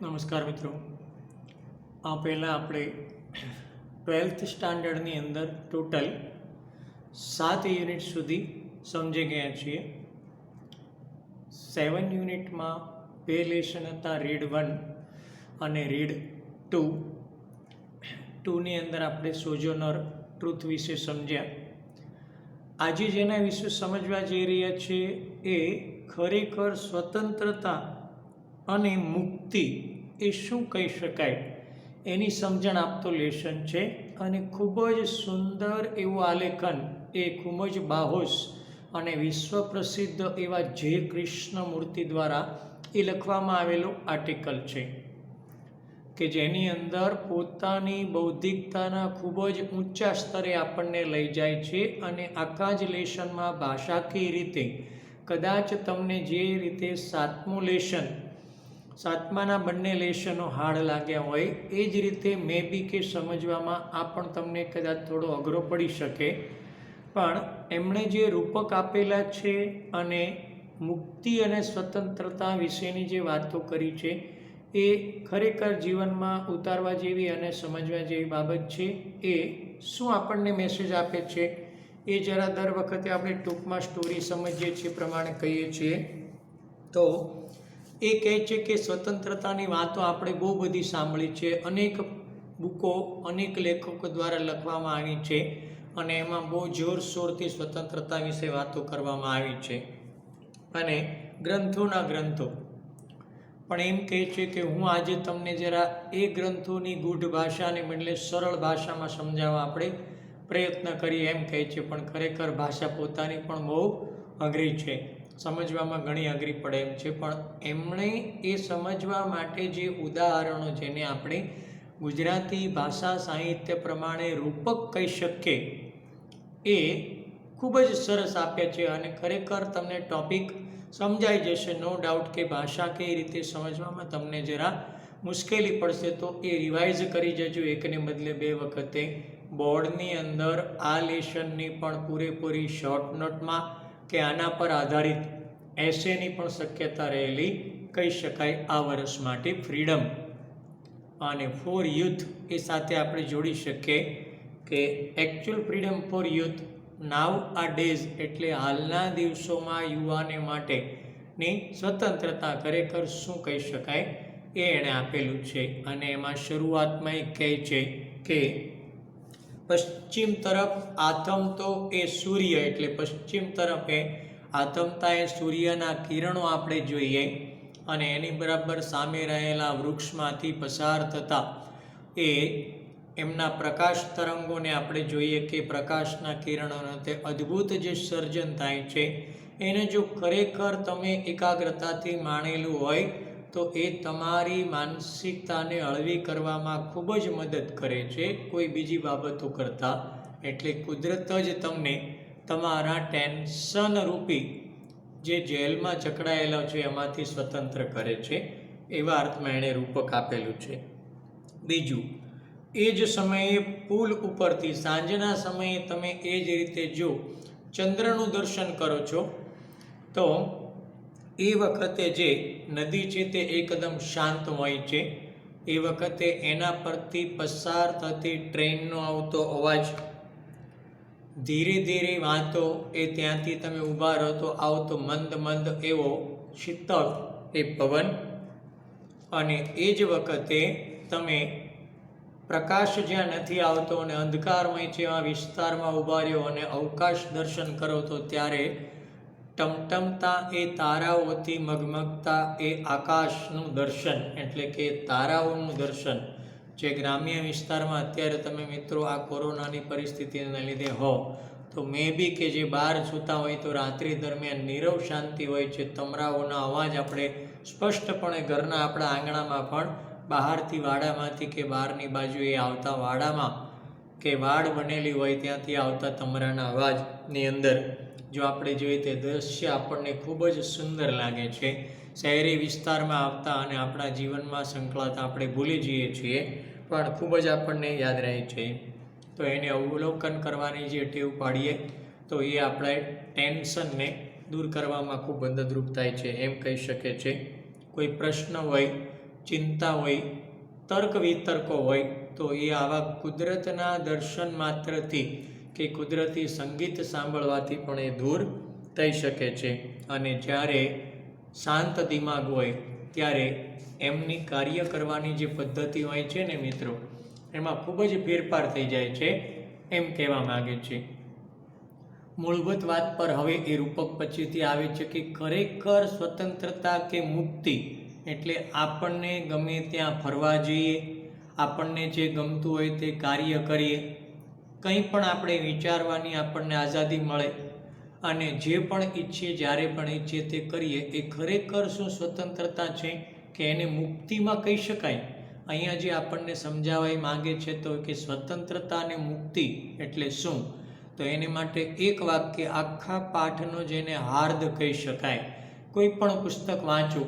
નમસ્કાર મિત્રો. આ પહેલાં આપણે 12th સ્ટાન્ડર્ડની અંદર ટોટલ 7 યુનિટ સુધી સમજી ગયા છીએ. 7 યુનિટમાં 2 લેસન હતા, રીડ 1 અને રીડ 2. 2ની અંદર આપણે સોજોનર ટ્રુથ વિશે સમજ્યા. આજે જેના વિશે સમજવા જઈ રહ્યા છીએ એ ખરેખર સ્વતંત્રતા અને મુક્તિ એ શું કહી શકાય એની સમજણ આપતો લેશન છે. અને ખૂબ જ સુંદર એવું આલેખન, એ ખૂબ જ બાહોશ અને વિશ્વ પ્રસિદ્ધ એવા જે કૃષ્ણમૂર્તિ દ્વારા એ લખવામાં આવેલો આર્ટિકલ છે કે જેની અંદર પોતાની બૌદ્ધિકતાના ખૂબ જ ઊંચા સ્તરે આપણને લઈ જાય છે. અને આખા જ લેશનમાં ભાષાકીય રીતે કદાચ તમને જે રીતે 7મું લેશન, 7માના બંને લેશનો હાર્ડ લાગ્યા હોય એ જ રીતે મે બી કે સમજવામાં આ પણ તમને કદાચ થોડો અઘરો પડી શકે. પણ એમણે જે રૂપક આપેલા છે અને મુક્તિ અને સ્વતંત્રતા વિશેની જે વાતો કરી છે એ ખરેખર જીવનમાં ઉતારવા જેવી અને સમજવા જેવી બાબત છે. એ શું આપણને મેસેજ આપે છે એ જરા દર વખતે આપણે ટૂંકમાં સ્ટોરી સમજીએ છીએ પ્રમાણે કહીએ છીએ. તો એ કહે છે કે સ્વતંત્રતાની વાતો આપણે બહુ બધી સાંભળી છે, અનેક બુકો અનેક લેખકો દ્વારા લખવામાં આવી છે અને એમાં બહુ જોરશોરથી સ્વતંત્રતા વિશે વાતો કરવામાં આવી છે અને ગ્રંથોના ગ્રંથો. પણ એમ કહે છે કે હું આજે તમને જરા એ ગ્રંથોની ગૂઢ ભાષાને બદલે સરળ ભાષામાં સમજાવવા આપણે પ્રયત્ન કરીએ એમ કહે છે. પણ ખરેખર ભાષા પોતાની પણ બહુ અઘરી છે, સમજવામાં ઘણી અઘરી પડે એમ છે. પણ એમણે એ સમજવા માટે જે ઉદાહરણો, જેને આપણે ગુજરાતી ભાષા સાહિત્ય પ્રમાણે રૂપક કહી શકીએ, એ ખૂબ જ સરસ આપ્યા છે અને ખરેખર તમને ટોપિક સમજાઈ જશે. નો ડાઉટ કે ભાષા કઈ રીતે સમજવામાં તમને જરા મુશ્કેલી પડશે તો એ રિવાઇઝ કરી જજો, એકને બદલે 2 વખતે. બોર્ડની અંદર આ લેશનની પણ પૂરેપૂરી શોર્ટ નોટમાં કે આના પર આધારિત એસેની પણ શક્યતા રહેલી કહી શકાય આ વર્ષ માટે. ફ્રીડમ અને ફોર યુથ એ સાથે આપણે જોડી શકીએ કે એકચ્યુઅલ ફ્રીડમ ફોર યુથ નાવ આ ડેઝ, એટલે હાલના દિવસોમાં યુવાને માટેની સ્વતંત્રતા ખરેખર શું કહી શકાય એ એણે આપેલું છે. અને એમાં શરૂઆતમાં એ કહે છે કે પશ્ચિમ તરફ આથમતો એ સૂર્ય, એટલે પશ્ચિમ તરફ એ આથમતા એ સૂર્યના કિરણો આપણે જોઈએ અને એની બરાબર સામે રહેલા વૃક્ષમાંથી પસાર થતા એ એમના પ્રકાશ તરંગોને આપણે જોઈએ કે પ્રકાશના કિરણોનો તે અદ્ભુત જે સર્જન થાય છે એને જો ખરેખર તમે એકાગ્રતાથી માણેલું હોય તો એ તમારી માનસિકતાને હળવી કરવામાં ખૂબ જ મદદ કરે છે કોઈ બીજી બાબતો કરતાં. એટલે કુદરત જ તમને તમારા ટેન્શન રૂપી જે જેલમાં જકડાયેલા છે એમાંથી સ્વતંત્ર કરે છે, એવા અર્થમાં એણે રૂપક આપેલું છે. બીજું, એ જ સમયે પુલ ઉપરથી સાંજના સમયે તમે એ જ રીતે જો ચંદ્રનું દર્શન કરો છો તો એ વખતે જે નદી છે તે એકદમ શાંત હોય છે. એ વખતે એના પરથી પસાર થતી ટ્રેનનો આવતો અવાજ, ધીરે ધીરે વાતો, એ ત્યાંથી તમે ઊભા રહો તો આવતો મંદ મંદ એવો શીતળ એ પવન. અને એ જ વખતે તમે પ્રકાશ જ્યાં નથી આવતો અને અંધકારમય છે એવા વિસ્તારમાં ઊભા રહ્યો અને અવકાશ દર્શન કરો તો ત્યારે ટમટમતા એ તારાઓથી મગમગતા એ આકાશનું દર્શન, એટલે કે તારાઓનું દર્શન. જે ગ્રામ્ય વિસ્તારમાં અત્યારે તમે મિત્રો આ કોરોનાની પરિસ્થિતિને લીધે હો તો મે બી કે જે બહાર સૂતા હોય તો રાત્રિ દરમિયાન નીરવ શાંતિ હોય છે. તમરાઓના અવાજ આપણે સ્પષ્ટપણે ઘરના આપણા આંગણામાં પણ બહારથી વાડામાંથી કે બહારની બાજુએ આવતા વાડામાં કે વાડ બનેલી હોય ત્યાંથી આવતા તમરાના અવાજની અંદર જો આપણે જોઈએ તે દ્રશ્ય આપણને ખૂબ જ સુંદર લાગે છે. શહેરી વિસ્તારમાં આવતા અને આપણા જીવનમાં સંકળાતા આપણે ભૂલી જઈએ છીએ પણ ખૂબ જ આપણને યાદ રહે છે. તો એને અવલોકન કરવાની જે ટેવ પાડીએ તો એ આપણે ટેન્શનને દૂર કરવામાં ખૂબ મદદરૂપ થાય છે એમ કહી શકે છે. કોઈ પ્રશ્ન હોય ચિંતા હોય, તર્ક વિતર્કો હોય, તો એ આવા કુદરતના દર્શન માત્રથી કે કુદરતી સંગીત સાંભળવાથી પણ એ દૂર થઈ શકે છે. અને જ્યારે શાંત દિમાગ હોય ત્યારે એમની કાર્ય કરવાની જે પદ્ધતિ હોય છે ને મિત્રો, એમાં ખૂબ જ ફેરફાર થઈ જાય છે એમ કહેવા માગે છે. મૂળભૂત વાત પર હવે એ રૂપક પછીથી આવે છે કે ખરેખર સ્વતંત્રતા કે મુક્તિ એટલે આપણને ગમે ત્યાં ફરવા જઈએ, આપણને જે ગમતું હોય તે કાર્ય કરીએ, કંઈ પણ આપણે વિચારવાની આપણને આઝાદી મળે અને જે પણ ઈચ્છીએ જ્યારે પણ ઈચ્છીએ તે કરીએ. એ ખરેખર શું સ્વતંત્રતા છે કે એને મુક્તિમાં કહી શકાય? અહીંયા જે આપણને સમજાવવા માગે છે તો કે સ્વતંત્રતા અને મુક્તિ એટલે શું, તો એને માટે એક વાક્ય આખા પાઠનો જેને હાર્દ કહી શકાય. કોઈ પણ પુસ્તક વાંચું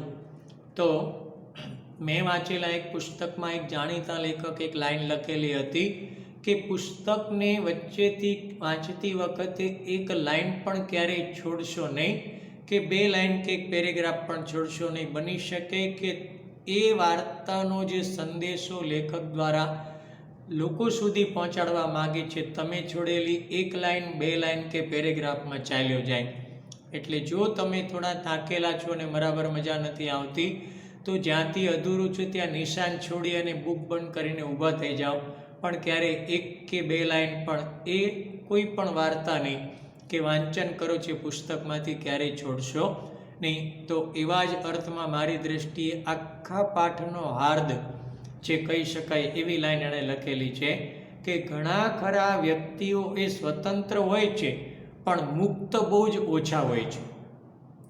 તો મેં વાંચેલા એક પુસ્તકમાં એક જાણીતા લેખક એક લાઈન લખેલી હતી કે પુસ્તકને વચ્ચેથી વાંચતી વખતે એક લાઈન પણ ક્યારેય છોડશો નહીં, કે 2 લાઈન કે એક પેરેગ્રાફ પણ છોડશો નહીં. બની શકે કે એ વાર્તાનો જે સંદેશો લેખક દ્વારા લોકો સુધી પહોંચાડવા માગે છે, તમે છોડેલી 1 લાઈન 2 લાઈન કે પેરેગ્રાફમાં ચાલ્યો જાય. એટલે જો તમે થોડા થાકેલા છો અને બરાબર મજા નથી આવતી તો જ્યાંથી અધૂરું છે ત્યાં નિશાન છોડી અને બુક બંધ કરીને ઊભા થઈ જાઓ, પણ ક્યારેય 1 કે 2 લાઈન પણ એ કોઈ પણ વાર્તાની કે વાંચન કરો છે પુસ્તકમાંથી ક્યારેય છોડશો નહીં. તો એવા જ અર્થમાં મારી દૃષ્ટિએ આખા પાઠનો હાર્દ જે કહી શકાય એવી લાઈન એણે લખેલી છે કે ઘણા ખરા વ્યક્તિઓ એ સ્વતંત્ર હોય છે પણ મુક્ત બહુ જ ઓછા હોય છે.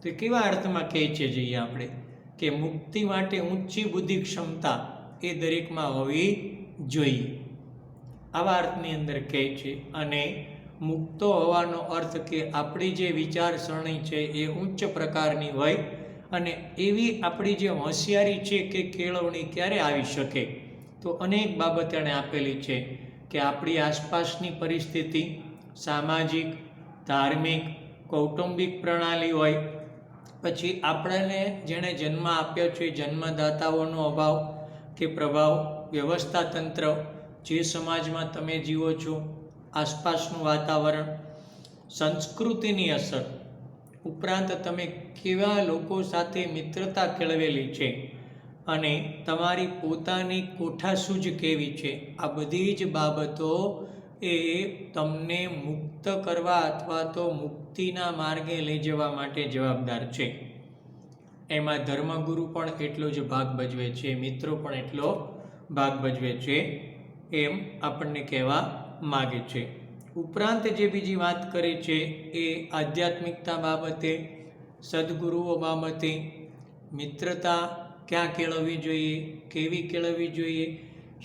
તો કેવા અર્થમાં કહે છે જઈએ આપણે કે મુક્તિ માટે ઊંચી બુદ્ધિ ક્ષમતા એ દરેકમાં હોવી જોઈએ, આવા અર્થની અંદર કહે છે. અને મુક્તો હોવાનો અર્થ કે આપણી જે વિચારસરણી છે એ ઉચ્ચ પ્રકારની હોય અને એવી આપણી જે હોશિયારી છે કે કેળવણી ક્યારે આવી શકે, તો અનેક બાબત એણે આપેલી છે કે આપણી આસપાસની પરિસ્થિતિ, સામાજિક, ધાર્મિક, કૌટુંબિક પ્રણાલી હોય, પછી આપણને જેણે જન્મ આપ્યો છે જન્મદાતાઓનો અભાવ કે પ્રભાવ, વ્યવસ્થા તંત્ર, જે સમાજમાં તમે જીવો છો, આસપાસનું વાતાવરણ, સંસ્કૃતિની અસર, ઉપરાંત તમે કેવા લોકો સાથે મિત્રતા કેળવેલી છે અને તમારી પોતાની કોઠાસૂઝ કેવી છે, આ બધી જ બાબતો એ તમને મુક્ત કરવા અથવા તો મુક્તિના માર્ગે લઈ જવા માટે જવાબદાર છે. એમાં ધર્મગુરુ પણ એટલો જ ભાગ ભજવે છે, મિત્રો પણ એટલો ભાગ ભજવે છે એમ આપણને કહેવા માગે છે. ઉપરાંત જે બીજી વાત કરે છે એ આધ્યાત્મિકતા બાબતે, સદગુરુઓ બાબતે, મિત્રતા ક્યાં કેળવવી જોઈએ, કેવી કેળવવી જોઈએ,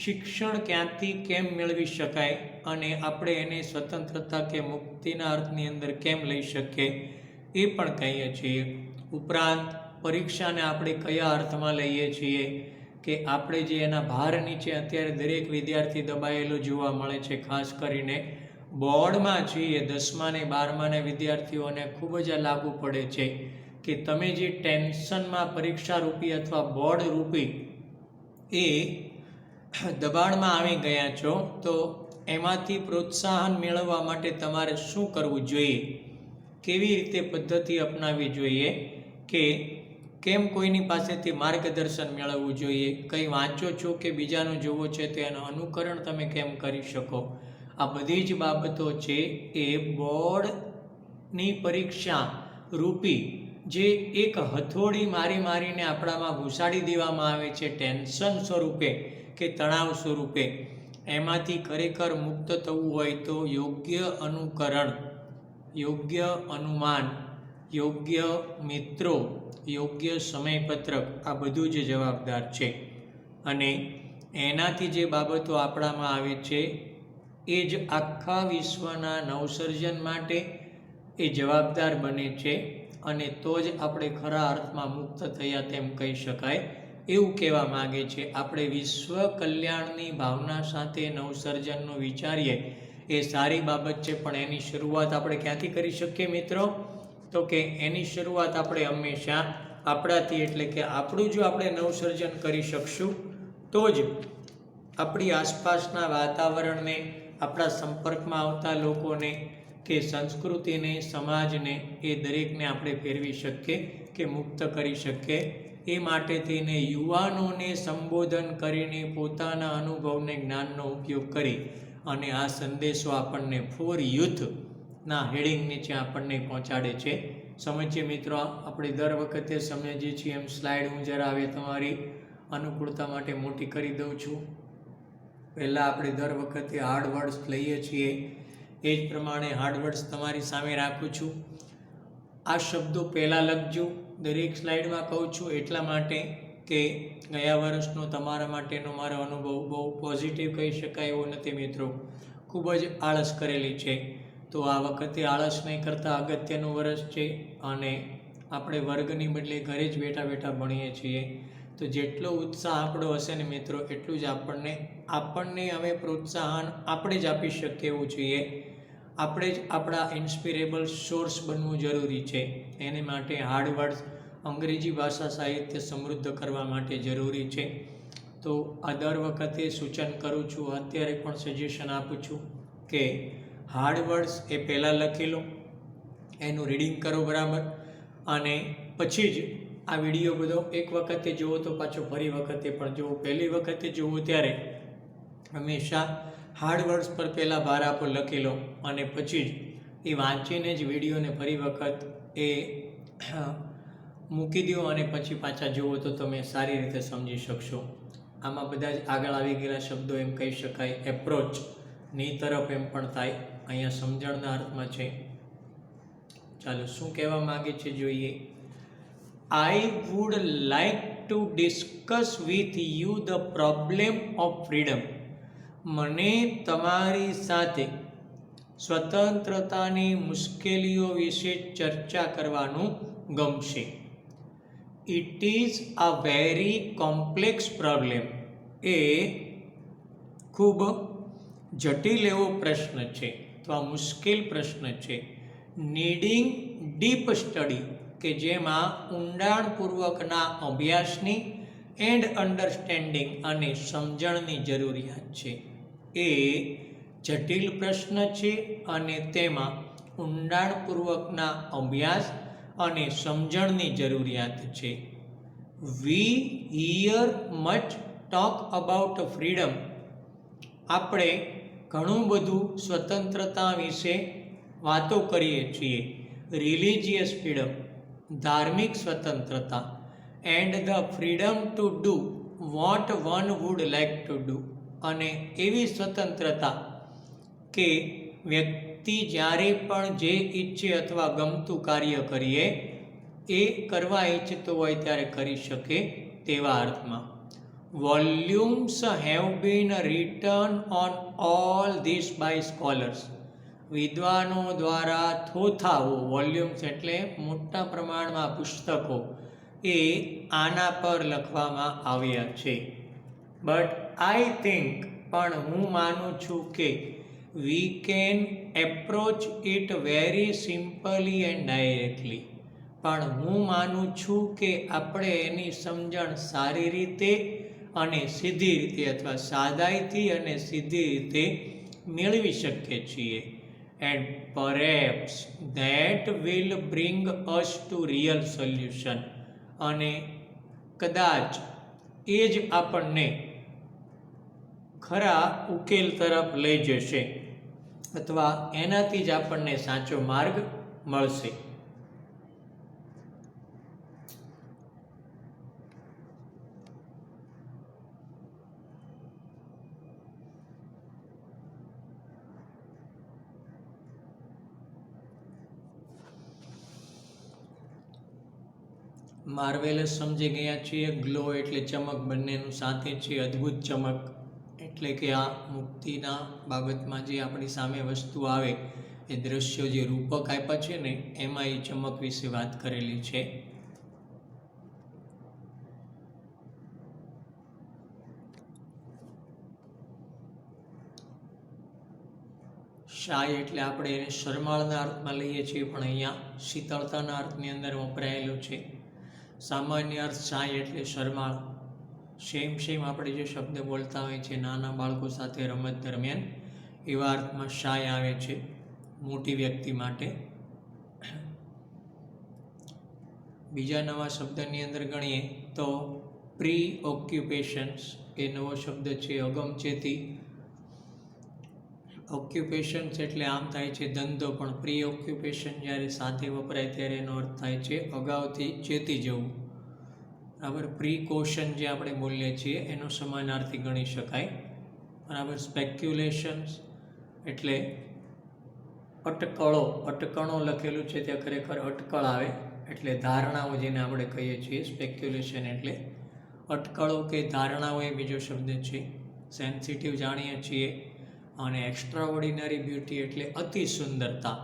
શિક્ષણ ક્યાંથી કેમ મેળવી શકાય અને આપણે એને સ્વતંત્રતા કે મુક્તિના અર્થની અંદર કેમ લઈ શકીએ એ પણ કહીએ છીએ. ઉપરાંત પરીક્ષાને આપણે કયા અર્થમાં લઈએ છીએ કે આપણે જે એના ભાર નીચે અત્યારે દરેક વિદ્યાર્થી દબાયેલો જોવા મળે છે, ખાસ કરીને બોર્ડમાં છીએ 10મા ને 12માના વિદ્યાર્થીઓને ખૂબ જ લાગુ પડે છે કે તમે જે ટેન્શનમાં પરીક્ષા રૂપી અથવા બોર્ડ રૂપી એ દબાણમાં આવી ગયા છો, તો એમાંથી પ્રોત્સાહન મેળવવા માટે તમારે શું કરવું જોઈએ, કેવી રીતે પદ્ધતિ અપનાવવી જોઈએ, કે કેમ કોઈની પાસેથી માર્ગદર્શન મેળવવું જોઈએ, કંઈ વાંચો છો કે બીજાનું જોવો છે તો એનું અનુકરણ તમે કેમ કરી શકો. આ બધી જ બાબતો છે એ બોર્ડની પરીક્ષા રૂપી જે એક હથોડી મારીને આપણામાં ઘુસાડી દેવામાં આવે છે ટેન્શન સ્વરૂપે કે તણાવ સ્વરૂપે, એમાંથી ખરેખર મુક્ત થવું હોય તો યોગ્ય અનુકરણ, યોગ્ય અનુમાન, યોગ્ય મિત્રો, યોગ્ય સમયપત્રક, આ બધું જ જવાબદાર છે. અને એનાથી જે બાબતો આપણામાં આવે છે એ જ આખા વિશ્વના નવસર્જન માટે એ જવાબદાર બને છે અને તો જ આપણે ખરા અર્થમાં મુક્ત થયા તેમ કહી શકાય એવું કહેવા માગે છે. આપણે વિશ્વ કલ્યાણની ભાવના સાથે નવસર્જનનું વિચારીએ એ સારી બાબત છે, પણ એની શરૂઆત આપણે ક્યાંથી કરી શકીએ મિત્રો? તો કે એની શરૂઆત આપણે હંમેશા આપણાથી એટલે કે આપણું જો આપણે નવસર્જન કરી શકશું તો જ આપણી આસપાસના વાતાવરણને, આપણા સંપર્કમાં આવતા લોકોને કે સંસ્કૃતિને, સમાજને એ દરેકને આપણે ફેરવી શકીએ કે મુક્ત કરી શકીએ. એ માટે થઈને યુવાનોને સંબોધન કરીને પોતાના અનુભવને, જ્ઞાનનો ઉપયોગ કરી અને આ સંદેશો આપણને ફોર યુથના હેડિંગ નીચે આપણને પહોંચાડે છે. સમજીએ મિત્રો, આપણે દર વખતે સમજીએ છીએ એમ સ્લાઇડ હું જરા આવે તમારી અનુકૂળતા માટે મોટી કરી દઉં છું. પહેલાં આપણે દર વખતે હાર્ડ વર્ડ્સ લઈએ છીએ એ જ પ્રમાણે હાર્ડ વર્ડ્સ તમારી સામે રાખું છું. આ શબ્દો પહેલાં લખજો. દરેક સ્લાઇડમાં કહું છું એટલા માટે કે ગયા વર્ષનો તમારા માટેનો મારો અનુભવ બહુ પોઝિટિવ કહી શકાય એવો નથી મિત્રો. ખૂબ જ આળસ કરેલી છે. તો આ વખતે આળસ નહીં કરતાં અગત્યનું વર્ષ છે અને આપણે વર્ગની બદલે ઘરે જ બેઠા બેઠા ભણીએ છીએ. તો જેટલો ઉત્સાહ આપણો હશે ને મિત્રો એટલું જ આપણને હવે પ્રોત્સાહન આપણે જ આપી શકીએ એવું જોઈએ. આપણે જ આપણા ઇન્સ્પિરેબલ સોર્સ બનવું જરૂરી છે. એને માટે હાર્ડ વર્ડ્સ, અંગ્રેજી ભાષા સાહિત્ય સમૃદ્ધ કરવા માટે જરૂરી છે. તો આ દર વખતે સૂચન કરું છું, અત્યારે પણ સજેશન આપું છું કે હાર્ડ વર્ડ્સ એ પહેલાં લખી લો, એનું રીડિંગ કરો બરાબર, અને પછી જ આ વિડીયો બધો એક વખતે જુઓ તો પાછો ફરી વખતે પણ જુઓ. પહેલી વખતે જુઓ ત્યારે હંમેશા હાર્ડ વર્ડ્સ પર પહેલાં ભાર આપો, લખી લો અને પછી જ એ વાંચીને જ વિડીયોને ફરી વખત એ મૂકી દો અને પછી પાછા જુઓ તો તમે સારી રીતે સમજી શકશો. આમાં બધા જ આગળ આવી ગયેલા શબ્દો એમ કહી શકાય. એપ્રોચની તરફ એમ પણ થાય, અહીંયા સમજણના અર્થમાં છે. ચાલો શું કહેવા માગે છે જોઈએ. I would like to discuss with you the problem of freedom. મને તમારી સાથે સ્વતંત્રતાની મુશ્કેલીઓ વિશે ચર્ચા કરવાનું ગમશે. It is a very complex problem. એ ખૂબ જટિલ એવો પ્રશ્ન છે. તો આ મુશ્કેલ પ્રશ્ન છે. નીડિંગ ડીપ સ્ટડી, કે જેમાં ઊંડાણપૂર્વકના અભ્યાસની એન્ડ અન્ડરસ્ટેન્ડિંગ અને સમજણની જરૂરિયાત છે. એ જટિલ પ્રશ્ન છે અને તેમાં ઊંડાણપૂર્વકના અભ્યાસ અને સમજણની જરૂરિયાત છે. We hear much talk about freedom. આપણે ઘણું બધું સ્વતંત્રતા વિશે વાતો કરીએ છીએ. રિલિજિયસ ફ્રીડમ, ધાર્મિક સ્વતંત્રતા, and the freedom to do vote one would like to do, અને એવી સ્વતંત્રતા કે વ્યક્તિ જ્યારે પણ જે ઈચ્છે અથવા ગમતું કાર્ય કરીએ એ કરવા ઈચ્છતો હોય ત્યારે કરી શકે તેવા અર્થમાં. Volumes have been written on all this by scholars. વિદ્વાનો દ્વારા થોથાઓ, વોલ્યુમ્સ એટલે મોટા પ્રમાણમાં પુસ્તકો, એ આના પર લખવામાં આવ્યા છે. બટ આઈ થિંક, પણ હું માનું છું કે we can approach it very simply and directly. પણ હું માનું છું કે આપણે એની સમજણ સારી રીતે અને સીધી રીતે અથવા સાદાઈથી અને સીધી રીતે મેળવી શકીએ છીએ. And perhaps that will bring us to real solution. અને કદાચ એ જ આપણને ખરા ઉકેલ તરફ લઈ જશે અથવા એનાથી જ આપણને સાચો માર્ગ મળશે. માર્વેલસ સમજી ગયા છીએ. ગ્લો એટલે ચમક, બંનેનું સાથે છે. અદ્ભુત ચમક એટલે કે આ મુક્તિના બાબતમાં જે આપણી સામે વસ્તુ આવે એ દ્રશ્યો, જે રૂપક આપ્યા છે ને એમાં એ ચમક વિશે વાત કરેલી છે. શાય એટલે આપણે એને શરમાળના અર્થમાં લઈએ છીએ, પણ અહીંયા શીતળતાના અર્થની અંદર વપરાયેલું છે. સામાન્ય અર્થ શાય એટલે શરમાળ. સેમ આપણે જે શબ્દ બોલતા હોય છે નાના બાળકો સાથે રમત દરમિયાન, એવા અર્થમાં શાય આવે છે મોટી વ્યક્તિ માટે. બીજા નવા શબ્દની અંદર ગણીએ તો પ્રી ઓક્યુપેશન્સ, એ નવો શબ્દ છે અગમચેતી. ઓક્યુપેશન્સ એટલે આમ થાય છે ધંધો, પણ પ્રી ઓક્યુપેશન જ્યારે સાથે વપરાય ત્યારે એનો અર્થ થાય છે અગાઉથી ચેતી જવું. બરાબર. પ્રિકોશન જે આપણે બોલીએ છીએ એનો સમાનાર્થી ગણી શકાય. બરાબર. સ્પેક્યુલેશન્સ એટલે અટકણો લખેલું છે ત્યાં ખરેખર અટકળ આવે, એટલે ધારણાઓ જેને આપણે કહીએ છીએ. સ્પેક્યુલેશન એટલે અટકળો કે ધારણાઓ એ બીજો શબ્દ છે. સેન્સિટિવ જાણીએ છીએ. અને એક્સ્ટ્રા ઓર્ડિનરી બ્યુટી એટલે અતિ સુંદરતા.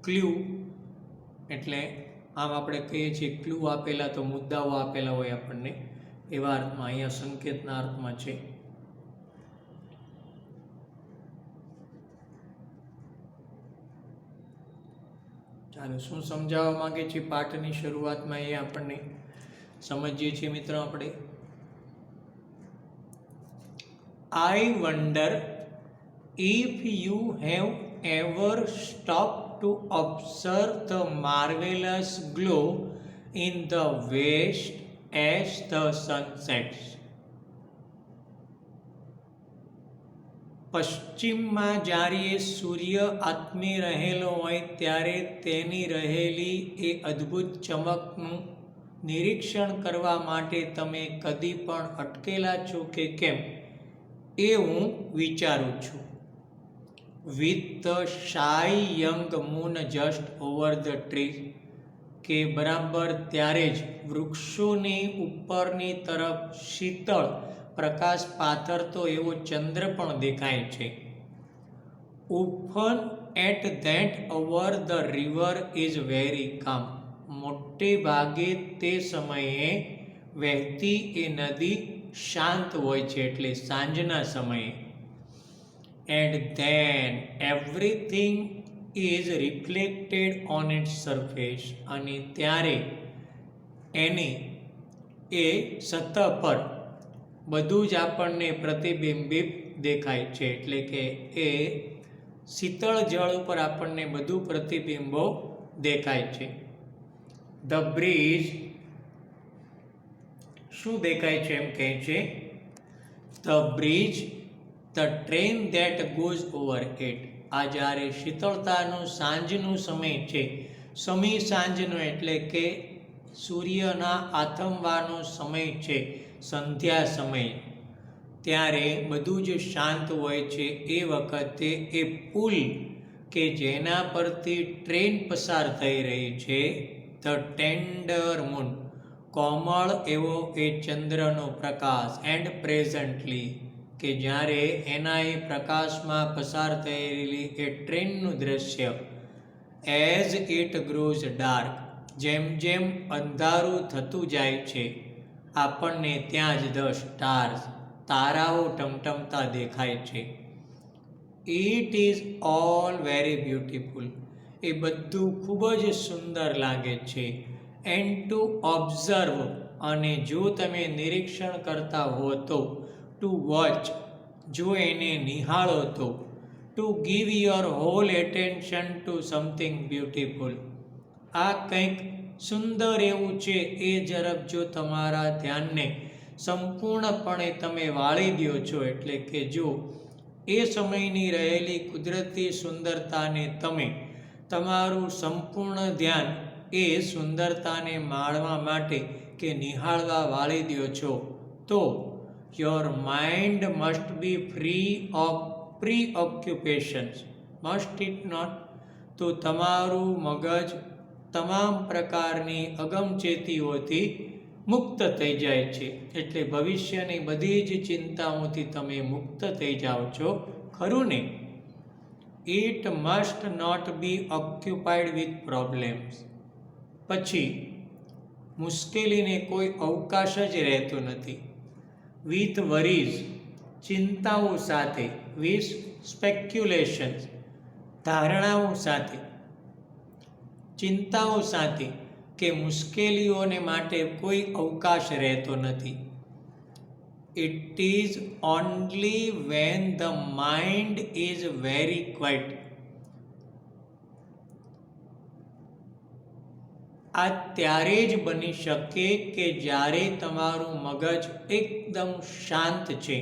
ક્લ્યુ એટલે આમ આપણે કહીએ છીએ ક્લુ આપેલા તો મુદ્દાઓ આપેલા હોય આપણને, એવા અર્થમાં, અહીંયા સંકેતના અર્થમાં છે. ચાલો, શું સમજાવવા માંગે છે પાઠની શરૂઆતમાં એ આપણને સમજીએ છીએ મિત્રો આપણે. આઈ wonder if you have ever stopped to observe the marvelous glow in the west as the sun sets. પશ્ચિમમાં જ્યારે સૂર્ય આથમી રહેલો હોય ત્યારે તેની રહેલી એ અદ્ભુત ચમકનું નિરીક્ષણ કરવા માટે તમે કદી પણ અટકેલા છો કે કેમ, એ હું વિચારું છું. With the shy young moon just over the trees, કે બરાબર ત્યારે જ વૃક્ષોની ઉપરની તરફ શીતળ પ્રકાશ પાથરતો એવો ચંદ્ર પણ દેખાય છે. Often at that hour the river is very calm, મોટે ભાગે તે સમયે વહેતી એ નદી શાંત હોય છે, એટલે સાંજના સમયે. And then everything is reflected on its surface, અને ત્યારે એની એ સતહ પર બધું જ આપણને પ્રતિબિંબિત દેખાય છે, એટલે કે એ શીતળ જળ ઉપર આપણને બધું પ્રતિબિંબો દેખાય છે. ધ બ્રિજ, શું દેખાય છે એમ કહે છે, the bridge, the train that goes over it. આ જ્યારે શીતળતાનો સાંજનો સમય છે, સમી સાંજનો એટલે કે સૂર્યના આથમવાનો સમય છે, સંધ્યા સમય, ત્યારે બધું જ શાંત હોય છે. એ વખતે એ પુલ કે જેના પરથી ટ્રેન પસાર થઈ રહી છે, ધ ટેન્ડર મૂન, કોમળ એવો એ ચંદ્રનો પ્રકાશ, એન્ડ પ્રેઝન્ટલી, કે જ્યારે એના એ પ્રકાશમાં પસાર થયેલી એ ટ્રેનનું દૃશ્ય, એઝ ઇટ ગ્રોઝ ડાર્ક, જેમ જેમ અંધારું થતું જાય છે, આપણને ત્યાં જ ધ સ્ટાર્સ, તારાઓ ટમટમતા દેખાય છે. It is all very beautiful, એ બધું ખૂબ જ સુંદર લાગે છે. એન્ડ ટુ ઓબ્ઝર્વ, અને જો તમે નિરીક્ષણ કરતા હો તો, ટુ વોચ, જો એને નિહાળો તો, to give your whole attention to something beautiful, આ કંઈક સુંદર એવું છે એ ઝડપ જો તમારા ધ્યાનને સંપૂર્ણપણે તમે વાળી દો છો, એટલે કે જો એ સમયની રહેલી કુદરતી સુંદરતાને તમે તમારું સંપૂર્ણ ધ્યાન એ સુંદરતાને માણવા માટે કે નિહાળવા વાળી દો છો, તો your mind must be free of preoccupations, must it not, તો તમારું મગજ તમામ પ્રકારની અગમચેતીઓથી મુક્ત થઈ જાય છે, એટલે ભવિષ્યની બધી જ ચિંતાઓથી તમે મુક્ત થઈ જાઓ છો, ખરું ને? It must not be occupied with problems, પછી મુશ્કેલીને કોઈ અવકાશ જ રહેતો નથી. વિથ વરીઝ, ચિંતાઓ સાથે. વિથ સ્પેક્યુલેશન્સ, ધારણાઓ સાથે, ચિંતાઓ સાથે. કે મુશ્કેલીઓને માટે કોઈ અવકાશ રહેતો નથી. It is only when the mind is very quite. આ ત્યારે જ બની શકે કે જ્યારે તમારું મગજ એકદમ શાંત છે.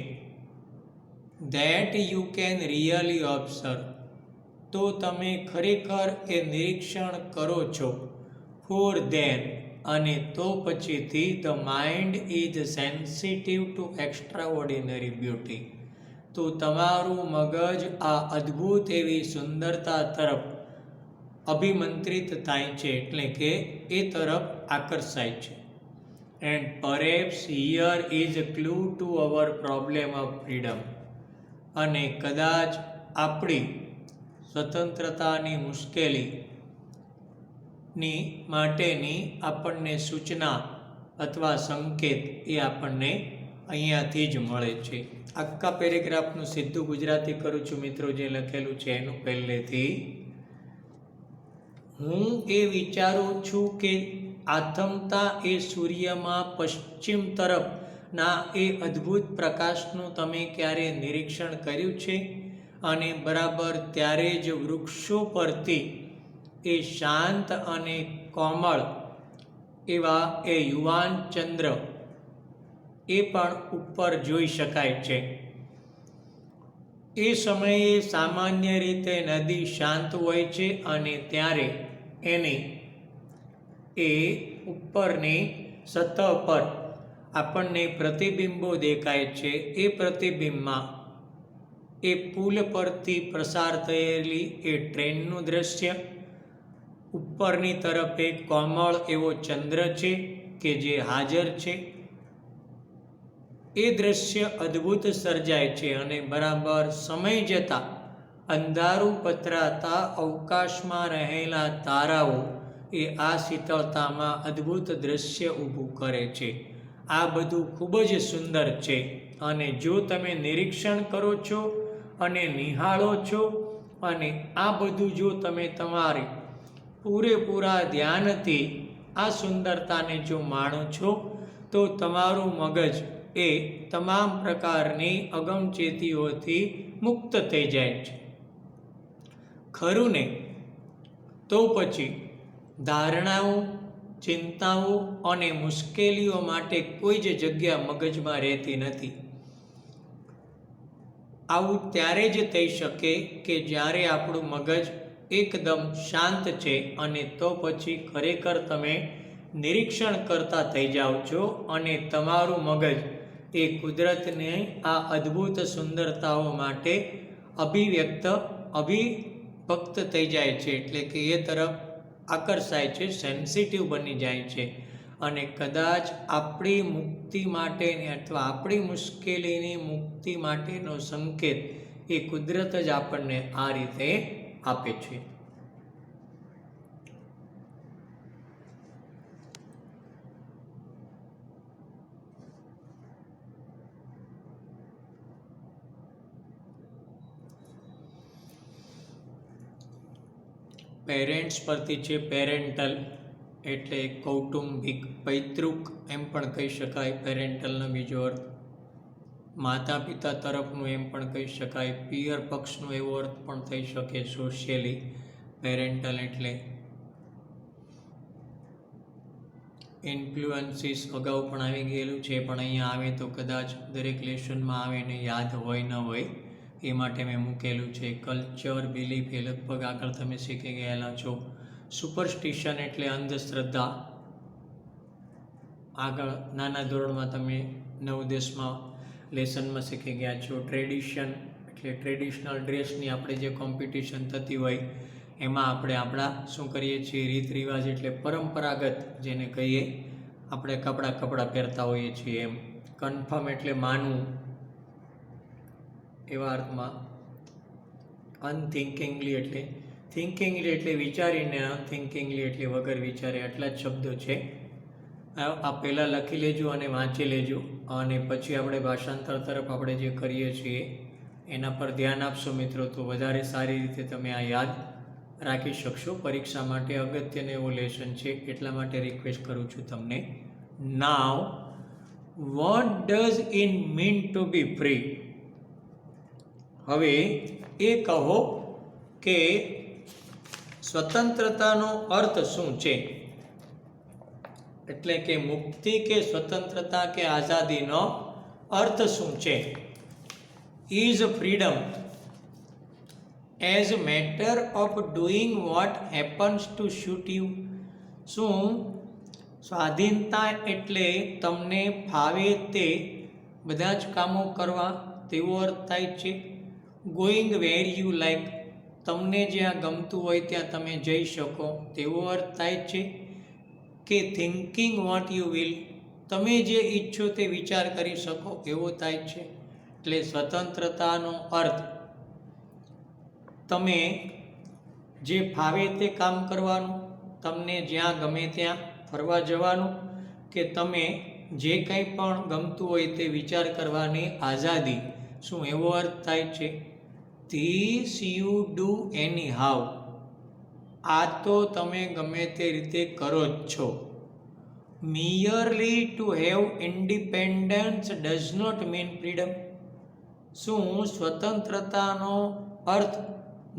That you can really observe. તો તમે ખરેખર એ નિરીક્ષણ કરો છો. ફોર ધેન, અને તો પછીથી the mind is sensitive to extraordinary beauty. તો તમારું મગજ આ અદ્ભુત એવી સુંદરતા તરફ અભિમંત્રિત થાય છે, એટલે કે એ તરફ આકર્ષાય છે. And perhaps here is a clue to our problem of freedom. અને કદાચ આપણી સ્વતંત્રતાની મુશ્કેલીની માટેની આપણને સૂચના અથવા સંકેત એ આપણને અહીંયાથી જ મળે છે. આખા પેરેગ્રાફનું સીધું ગુજરાતી કરું છું મિત્રો, જે લખેલું છે એનું પહેલેથી. હું એ વિચારું છું કે આથમતા એ સૂર્યમાં પશ્ચિમ તરફના એ અદ્ભુત પ્રકાશનું તમે ક્યારે નિરીક્ષણ કર્યું છે? અને બરાબર ત્યારે જ વૃક્ષો પરથી એ શાંત અને કોમળ એવા એ યુવાન ચંદ્ર એ પણ ઉપર જોઈ શકાય છે. એ સમયે સામાન્ય રીતે નદી શાંત હોય છે અને ત્યારે એની એ ઉપરની સતહ પર આપણને પ્રતિબિંબો દેખાય છે. એ પ્રતિબિંબમાં એ પુલ પરથી પસાર થયેલી એ ટ્રેનનું દ્રશ્ય, ઉપરની તરફ એક કોમળ એવો ચંદ્ર છે કે જે હાજર છે, એ દ્રશ્ય અદ્ભુત સર્જાય છે. અને બરાબર સમય જતાં અંધારું પથરાતા અવકાશમાં રહેલા તારાઓ એ આ શીતળતામાં અદ્ભુત દ્રશ્ય ઊભું કરે છે. આ બધું ખૂબ જ સુંદર છે. અને જો તમે નિરીક્ષણ કરો છો અને નિહાળો છો, અને આ બધું જો તમે તમારી પૂરેપૂરા ધ્યાનથી આ સુંદરતાને જો માણો છો, તો તમારું મગજ એ તમામ પ્રકારની અગમચેતીઓથી મુક્ત થઈ જાય છે. ખરું ને? તો પછી ધારણાઓ, ચિંતાઓ અને મુશ્કેલીઓ માટે કોઈ જ જગ્યા મગજમાં રહેતી નથી. આવું ત્યારે જ થઈ શકે કે જ્યારે આપણું મગજ એકદમ શાંત છે, અને તો પછી ખરેખર તમે નિરીક્ષણ કરતા થઈ જાઓ છો અને તમારું મગજ એ કુદરતને આ અદ્ભુત સુંદરતાઓ માટે અભિભક્ત થઈ જાય છે, એટલે કે એ તરફ આકર્ષાય છે, સેન્સિટિવ બની જાય છે. અને કદાચ આપણી મુક્તિ માટે અથવા આપણી મુશ્કેલીની મુક્તિ માટેનો સંકેત એ કુદરત જ આપણને આ રીતે આપે છે. પેરેન્ટ્સ પરથી છે પેરેન્ટલ, એટલે કૌટુંબિક, પૈતૃક એમ પણ કહી શકાય પેરેન્ટલનો બીજો અર્થ. માતા પિતા તરફનું એમ પણ કહી શકાય. પિયર પક્ષનો એવો અર્થ પણ થઈ શકે સોશિયલી. પેરેન્ટલ એટલે ઇન્ફ્લુઅન્સીસ અગાઉ પણ આવી ગયેલું છે, પણ અહીંયા આવે તો કદાચ દરેક લેસનમાં આવે ને યાદ હોય ન હોય એ માટે મેં મૂકેલું છે. કલ્ચર, બિલીફ એ લગભગ આગળ તમે શીખી ગયેલા છો. સુપરસ્ટિશન એટલે અંધશ્રદ્ધા, આગળ નાના ધોરણમાં તમે 9-10માં લેસનમાં શીખી ગયા છો. ટ્રેડિશન એટલે ટ્રેડિશનલ ડ્રેસની આપણે જે કોમ્પિટિશન થતી હોય એમાં આપણે આપણા શું કરીએ છીએ, રીત રિવાજ એટલે પરંપરાગત જેને કહીએ આપણે કપડાં પહેરતા હોઈએ છીએ એમ. કન્ફર્મ એટલે માનવું એવા અર્થમાં. અનથિંકિંગલી એટલે થિંકિંગલી એટલે વિચારીને, અનથિંકિંગલી એટલે વગર વિચારે. આટલા જ શબ્દો છે. આ પહેલાં લખી લેજો અને વાંચી લેજો, અને પછી આપણે ભાષાંતર તરફ આપણે જે કરીએ છીએ એના પર ધ્યાન આપશો મિત્રો, તો વધારે સારી રીતે તમે આ યાદ રાખી શકશો. પરીક્ષા માટે અગત્યનું એવું લેસન છે, એટલા માટે રિક્વેસ્ટ કરું છું તમને. Now what does it mean to be free? હવે એ કહો કે સ્વતંત્રતાનો અર્થ શું છે? એટલે કે મુક્તિ કે સ્વતંત્રતા કે આઝાદીનો અર્થ શું છે? Is freedom as matter of doing what happens two shoot you? શું સ્વાધીનતા એટલે તમને ફાવે તે બધા જ કામો કરવા તેવો અર્થ થાય છે? ગોઈંગ વેર યુ લાઈક, તમને જ્યાં ગમતું હોય ત્યાં તમે જઈ શકો તેવો અર્થ થાય છે? કે થિંકિંગ વોટ યુ વિલ, તમે જે ઈચ્છો તે વિચાર કરી શકો એવો થાય છે? એટલે સ્વતંત્રતાનો અર્થ તમે જે ફાવે તે કામ કરવાનું, તમને જ્યાં ગમે ત્યાં ફરવા જવાનું, કે તમે જે કંઈ પણ ગમતું હોય તે વિચાર કરવાની આઝાદી, શું એવો અર્થ થાય છે? This you do anyhow, આ તો તમે ગમે તે રીતે કરો જ છો. Merely to have independence does not mean freedom, શું સ્વતંત્રતાનો અર્થ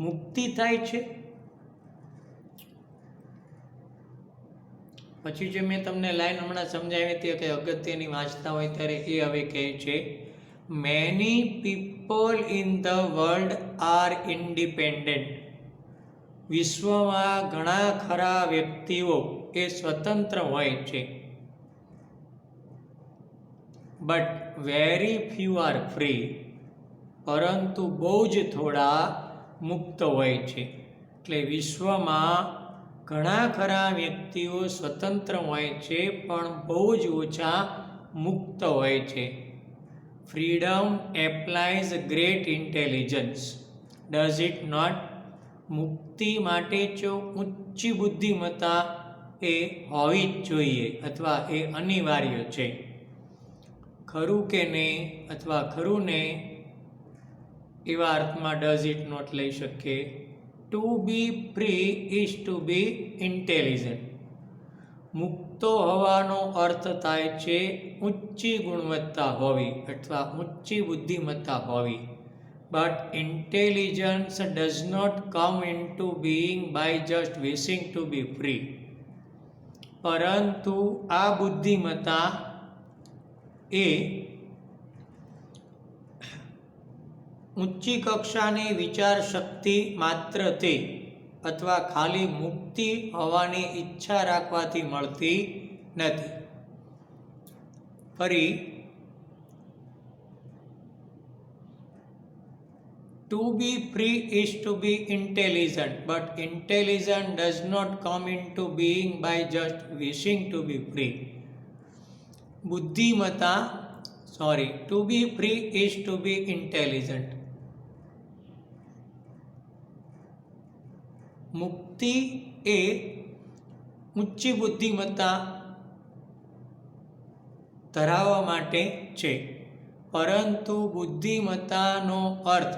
મુક્તિ થાય છે? પછી જે મેં તમને લાઈન હમણાં સમજાવી હતી કે અગત્યની વાંચતા હોય ત્યારે એ હવે કહે છે, many people in the world R independent, વિશ્વમાં ઘણા ખરા વ્યક્તિઓ એ સ્વતંત્ર હોય છે. But very few R free, પરંતુ બહુ જ થોડા મુક્ત હોય છે. એટલે વિશ્વમાં ઘણા ખરા વ્યક્તિઓ સ્વતંત્ર હોય છે પણ બહુ જ ઓછા મુક્ત હોય છે. Freedom applies great intelligence does it not, મુક્તિ માટે જો ઊંચી બુદ્ધિમત્તા એ હોવી જ જોઈએ અથવા એ અનિવાર્ય છે. ખરું કે નહીં અથવા ખરું ને એવા અર્થમાં ડઝ ઇટ નોટ લઈ શકીએ. To be free is to be intelligent, મુક્તો હોવાનો અર્થ થાય છે ઊંચી ગુણવત્તા હોવી અથવા ઊંચી બુદ્ધિમત્તા હોવી. But intelligence does not come into being by just wishing to be free, પરંતુ આ બુદ્ધિમત્તા એ ઊંચી કક્ષાની વિચાર શક્તિ માત્રથી અથવા ખાલી મુક્તિ હોવાની ઈચ્છા રાખવાથી મળતી નથી. ફરી, to be free is to be intelligent, but intelligent does not come into being by just wishing to be free. બુદ્ધિમત્તા to be free is to be intelligent. મુક્તિ એ ઊંચી બુદ્ધિમત્તા ધરાવવા માટે છે, પરંતુ બુદ્ધિમત્તાનો અર્થ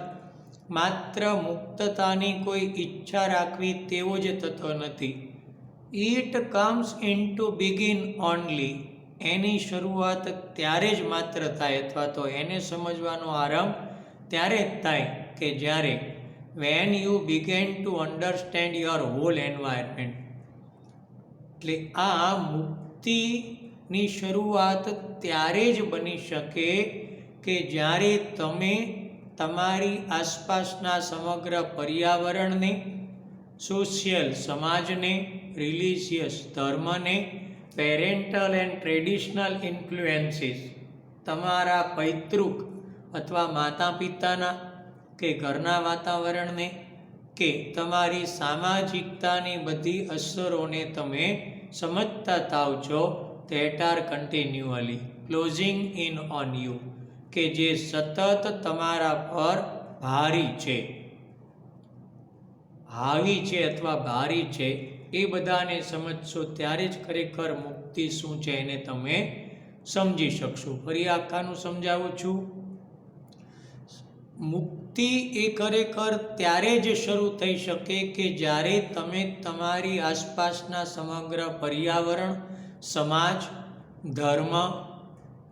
માત્ર મુક્તતાની કોઈ ઈચ્છા રાખવી તેવો જ થતો નથી. It comes in to begin only, એની શરૂઆત ત્યારે જ માત્ર થાય અથવા તો એને સમજવાનો આરંભ ત્યારે જ થાય કે જ્યારે when you begin to understand your whole environment. એટલે આ મુક્તિની શરૂઆત ત્યારે જ બની શકે કે જ્યારે તમે તમારી આસપાસના સમગ્ર પર્યાવરણને, સોશિયલ સમાજને, રિલિજિયસ ધર્મને, પેરેન્ટલ એન્ડ ટ્રેડિશનલ ઇન્ફ્લુએન્સીસ, તમારા પૈતૃક અથવા માતા પિતાના કે ઘરના વાતાવરણને કે તમારી સામાજિકતાની બધી અસરોને તમે સમજતા થાવ છો. That are continually closing in on you, કે જે સતત તમારા પર ભારી છે, હાવી છે અથવા ભારી છે. એ બધાને સમજશો ત્યારે જ ખરેખર મુક્તિ શું છે એને તમે સમજી શકશો. ફરી આખાનું સમજાવું છું. મુક્તિ એ ખરેખર ત્યારે જ શરૂ થઈ શકે કે જ્યારે તમે તમારી આસપાસના સમગ્ર પર્યાવરણ, સમાજ, ધર્મ,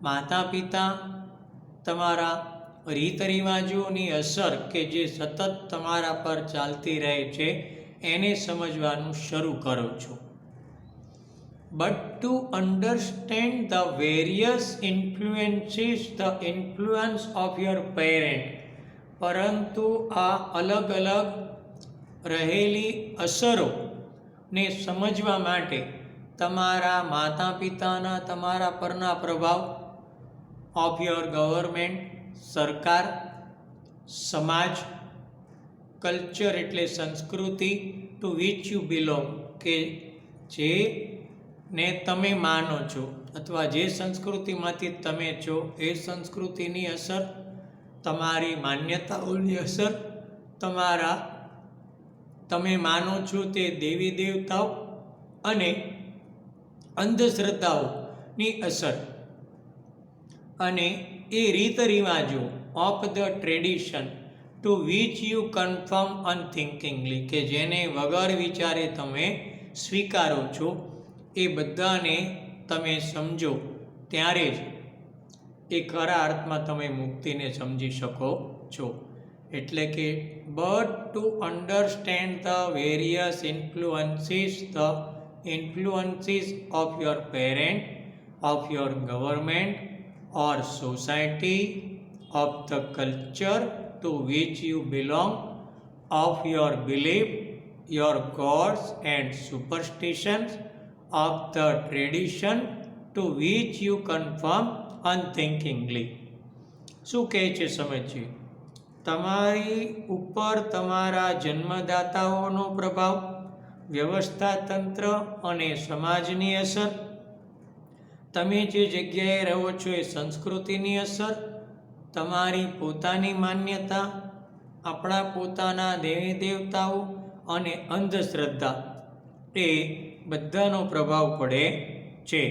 માતા પિતા, તમારા રીત રિવાજોની અસર કે જે સતત તમારા પર ચાલતી રહે છે એને સમજવાનું શરૂ કરો છો. But to understand the various influences, the influence of your parent, પરંતુ આ અલગ અલગ રહેલી અસરોને સમજવા માટે તમારા માતા પિતાના તમારા પરના પ્રભાવ, ઓફ યોર ગવર્મેન્ટ, સરકાર, સમાજ, કલ્ચર એટલે સંસ્કૃતિ, ટુ વિચ યુ બિલોંગ કે જે ને તમે માનો છો અથવા જે સંસ્કૃતિમાંથી તમે છો એ સંસ્કૃતિની અસર, તમારી માન્યતાઓની અસર, તમારા તમે માનો છો તે દેવી દેવતાઓ અને અંધશ્રદ્ધાઓની અસર અને એ રીત રિવાજો of the tradition to which you conform unthinkingly કે જેને વગર વિચારે તમે સ્વીકારો છો, એ બધાને તમે સમજો ત્યારે જ એ ખરા અર્થમાં તમે મુક્તિને સમજી શકો છો. એટલે કે but to understand the various influences of your parent, of your government or society, of the culture to which you belong, of your belief, your gods and superstitions, of the tradition to which you conform unthinkingly. શું કહે છે સમજીએ. તમારી ઉપર તમારા જન્મદાતાઓનો પ્રભાવ, વ્યવસ્થા તંત્ર અને સમાજની અસર, તમે જે જગ્યાએ રહો છો એ સંસ્કૃતિની અસર, તમારી પોતાની માન્યતા, આપણા પોતાના દેવી દેવતાઓ અને અંધશ્રદ્ધા એ બધાનો પ્રભાવ પડે છે.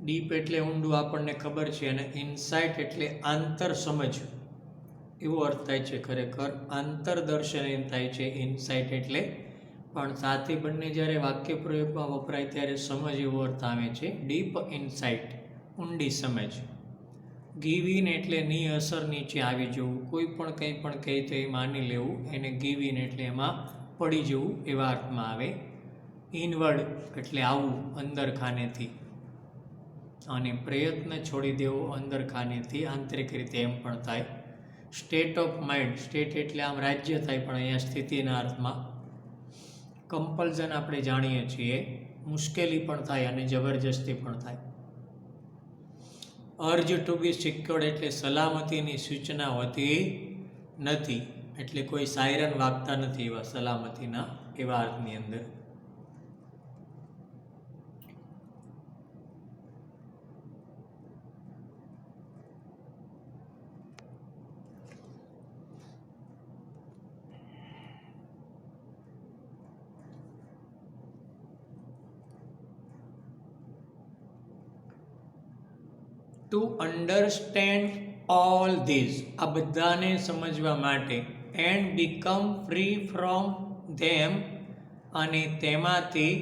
ડીપ એટલે ઊંડું આપણને ખબર છે અને ઇનસાઇટ એટલે આંતર સમજ એવો અર્થ થાય છે. ખરેખર આંતરદર્શન એમ થાય છે ઇનસાઇટ એટલે, પણ સાથે બંને જ્યારે વાક્ય પ્રયોગમાં વપરાય ત્યારે સમજ એવો અર્થ આવે છે. ડીપ ઇનસાઇટ ઊંડી સમજ. ગીવ ઇન એટલે ની અસર નીચે આવી જવું, કોઈ પણ કંઈ પણ કહે તો એ માની લેવું, એને ગીવ ઇન એટલે એમાં પડી જવું એવા અર્થમાં આવે. ઇનવર્ડ એટલે આવું અંદર ખાનેથી, અને પ્રયત્ન છોડી દેવો અંદર ખાનેથી, આંતરિક રીતે એમ પણ થાય. સ્ટેટ ઓફ માઇન્ડ, સ્ટેટ એટલે આમ રાજ્ય થાય પણ અહીંયા સ્થિતિના અર્થમાં. કમ્પલ્ઝન આપણે જાણીએ છીએ, મુશ્કેલી પણ થાય અને જબરજસ્તી પણ થાય. અર્જ ટુ બી સિક્યોર્ડ એટલે સલામતીની સૂચના હોતી નથી, એટલે કોઈ સાયરન વાગતા નથી એવા સલામતીના એવા અર્થની અંદર. ટુ અન્ડરસ્ટેન્ડ ઓલ ધીઝ, આ બધાને સમજવા માટે, and become free from them, અને તેમાંથી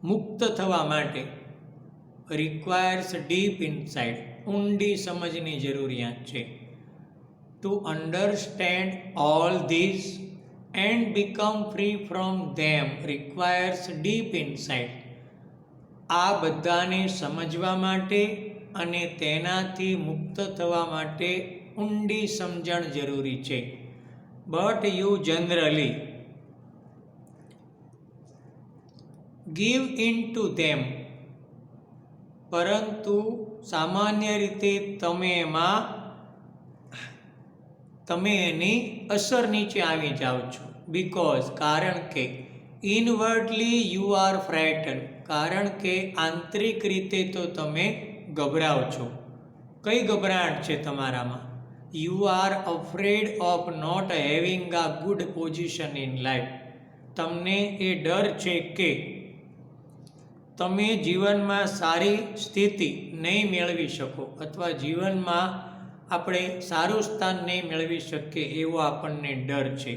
મુક્ત થવા માટે, રિક્વાયર્સ ડીપ ઇનસાઇટ, ઊંડી સમજની જરૂરિયાત છે. Two understand all these and become free from them requires deep insight, આ બધાને સમજવા માટે અને તેનાથી મુક્ત થવા માટે ઊંડી સમજણ જરૂરી છે. But you generally give in to them, પરંતુ સામાન્ય રીતે તમે એની અસર નીચે આવી જાઓ છો. બીકોઝ કારણ કે, ઇનવર્ડલી યુ આર ફ્રાઇટન, કારણ કે આંતરિક રીતે તો તમે ગભરાઓ છો. કઈ ગભરાટ છે તમારામાં? You are afraid of not having a good position in life. તમને એ ડર છે કે તમે જીવનમાં સારી સ્થિતિ નહીં મેળવી શકો, અથવા જીવનમાં આપણે સારું સ્થાન નહીં મેળવી શકીએ એવો આપણને ડર છે.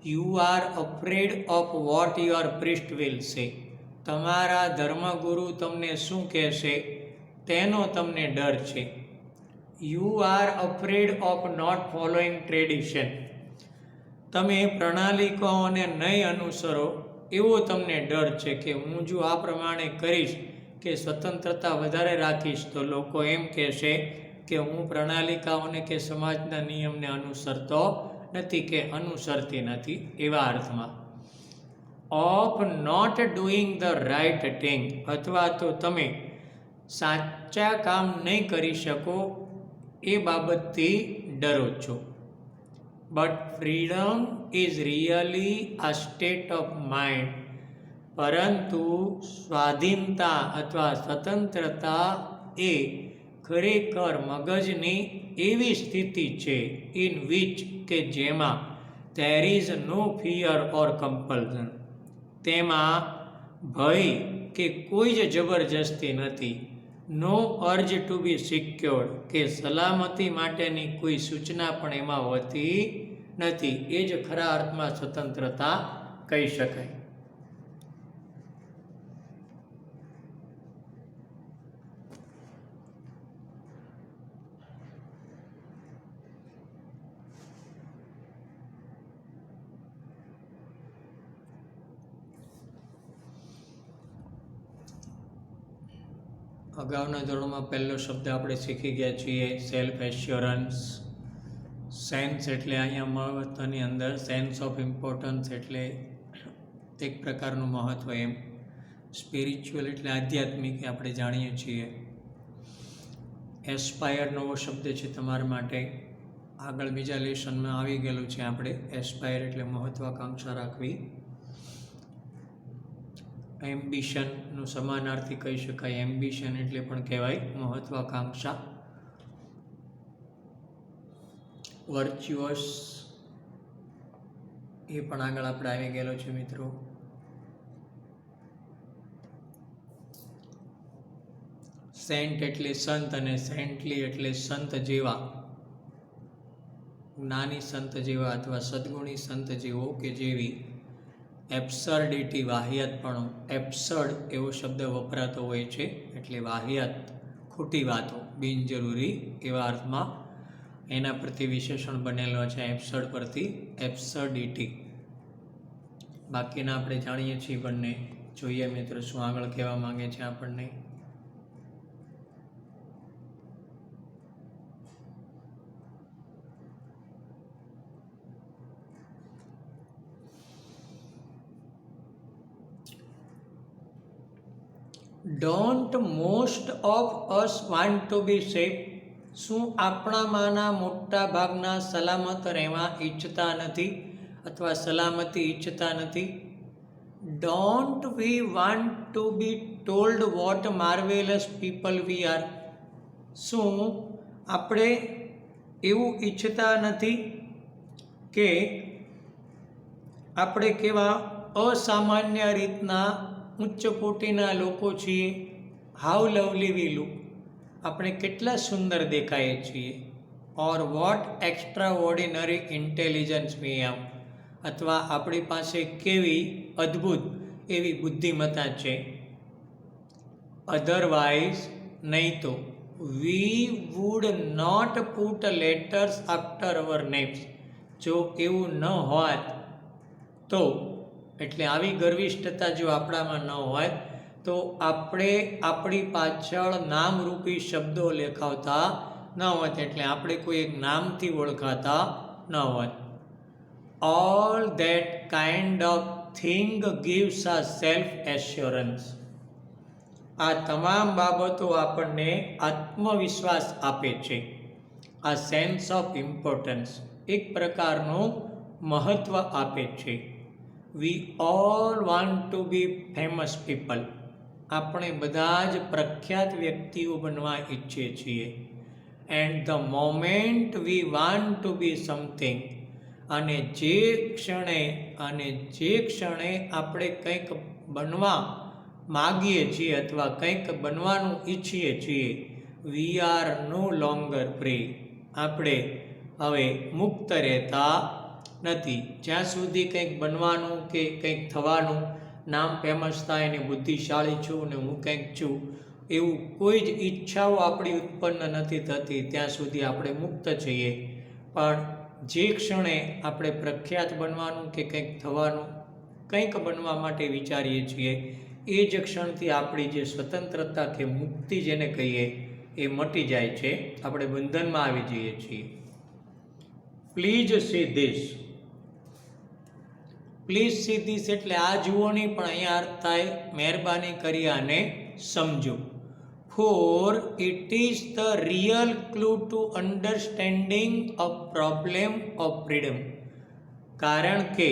You are afraid of what your priest will સે. તમારા ધર્મગુરુ તમને શું કહેશે તેનો તમને ડર છે. You are afraid of not following tradition. તમે પ્રણાલિકાઓને નહીં અનુસરો એવો તમને ડર છે કે હું જો આ પ્રમાણે કરીશ કે સ્વતંત્રતા વધારે રાખીશ તો લોકો એમ કહેશે કે હું પ્રણાલિકાઓને કે સમાજના નિયમને અનુસરતો નથી કે અનુસરતી નથી, એવા અર્થમાં. Of not doing the right thing. અથવા તો તમે સાચા કામ નહીં કરી શકો એ બાબતથી ડરો છો. But freedom is really a state of mind. પરંતુ સ્વાધીનતા અથવા સ્વતંત્રતા એ ખરેખર મગજની એવી સ્થિતિ છે ઇન વિચ કે જેમાં ધેર ઇઝ નો ફિયર ઓર કમ્પલ્ઝન. તેમાં ભય કે કોઈ જ જબરજસ્તી નથી. નો અર્જ ટુ બી સિક્યોર્ડ. કે સલામતી માટેની કોઈ સૂચના પણ એમાં હોતી નથી. એ જ ખરા અર્થમાં સ્વતંત્રતા કહી શકાય. અગાઉના ધોરણમાં પહેલો શબ્દ આપણે શીખી ગયા છીએ સેલ્ફ એશ્યોરન્સ. સેન્સ એટલે અહીંયા મહત્ત્વની અંદર સેન્સ ઓફ ઇમ્પોર્ટન્સ એટલે એક પ્રકારનું મહત્ત્વ એમ. સ્પિરિચ્યુઅલ એટલે આધ્યાત્મિક આપણે જાણીએ છીએ. એસ્પાયર નવો શબ્દ છે તમારા માટે, આગળ બીજા લેસનમાં આવી ગયેલું છે. આપણે એસ્પાયર એટલે મહત્વાકાંક્ષા રાખવી. એમ્બિશનનું સમાનાર્થી કહી શકાય. એમ્બિશન એટલે પણ કહેવાય મહત્વાકાંક્ષા. વર્ચ્યુઅસ એ પણ આગળ આપણે આવી ગયેલો છે મિત્રો. સેન્ટ એટલે સંત અને સેન્ટલી એટલે સંત જેવા, જ્ઞાની સંત જેવા અથવા સદગુણી સંત જેવો કે જેવી. એબ્સર્ડિટી વાહિયાતપણું. એબ્સર્ડ એવો શબ્દ વપરાતો હોય છે એટલે વાહિયાત, ખોટી વાતો, બિનજરૂરી એવા અર્થમાં એના પરથી વિશેષણ બનેલો છે. એબ્સર્ડ પરથી એબ્સર્ડિટી. બાકીના આપણે જાણીએ છીએ બંને. જોઈએ મિત્રો શું આગળ કહેવા માંગે છે આપણને. Don't most of us want to be safe. શું આપણામાંના મોટા ભાગના સલામત રહેવા ઈચ્છતા નથી અથવા સલામતી ઈચ્છતા નથી? Don't we want to be told what marvellous people we are. શું આપણે એવું ઈચ્છતા નથી કે આપણે કેવા અસામાન્ય રીતના ઉચ્ચ કોટીના લોકો છીએ? How lovely we look. આપણે કેટલા સુંદર દેખાઈએ છીએ. ઓર vote extra ordinary intelligence we have. અથવા આપણી પાસે કેવી અદ્ભુત એવી બુદ્ધિમત્તા છે. અધરવાઇઝ નહીં તો we would not put letters after our names. જો એવું ન હોત તો, એટલે આવી ગર્વિષ્ઠતા જો આપણામાં ન હોય તો આપણે આપણી પાછળ નામરૂપી શબ્દો લખાવતા ન હોત. એટલે આપણે કોઈ એક નામથી ઓળખાતા ન હોત. All that kind of thing gives a self assurance. આ તમામ બાબતો આપણને આત્મવિશ્વાસ આપે છે. આ સેન્સ ઓફ ઇમ્પોર્ટન્સ એક પ્રકારનું મહત્ત્વ આપે છે. We all want to be famous people. આપણે બધા જ પ્રખ્યાત વ્યક્તિઓ બનવા ઈચ્છીએ છીએ. And the moment we want to be something, અને જે ક્ષણે આપણે કંઈક બનવા માગીએ છીએ અથવા કંઈક બનવાનું ઈચ્છીએ છીએ, we are no longer free, આપણે હવે મુક્ત રહેતા નથી. જ્યાં સુધી કંઈક બનવાનું કે કંઈક થવાનું, નામ ફેમસ થાય ને બુદ્ધિશાળી છું ને હું કંઈક છું, એવું કોઈ જ ઈચ્છાઓ આપણી ઉત્પન્ન નથી થતી ત્યાં સુધી આપણે મુક્ત છીએ. પણ જે ક્ષણે આપણે પ્રખ્યાત બનવાનું કે કંઈક થવાનું, કંઈક બનવા માટે વિચારીએ છીએ, એ જ ક્ષણથી આપણી જે સ્વતંત્રતા કે મુક્તિ જેને કહીએ એ મટી જાય છે, આપણે બંધનમાં આવી જઈએ છીએ. Please see this. Please see this એટલે આ જુઓ નહીં, પણ અહીંયા અર્થ થાય મહેરબાની કરી આને સમજો. For it is the real clue to understanding a problem of freedom. કારણ કે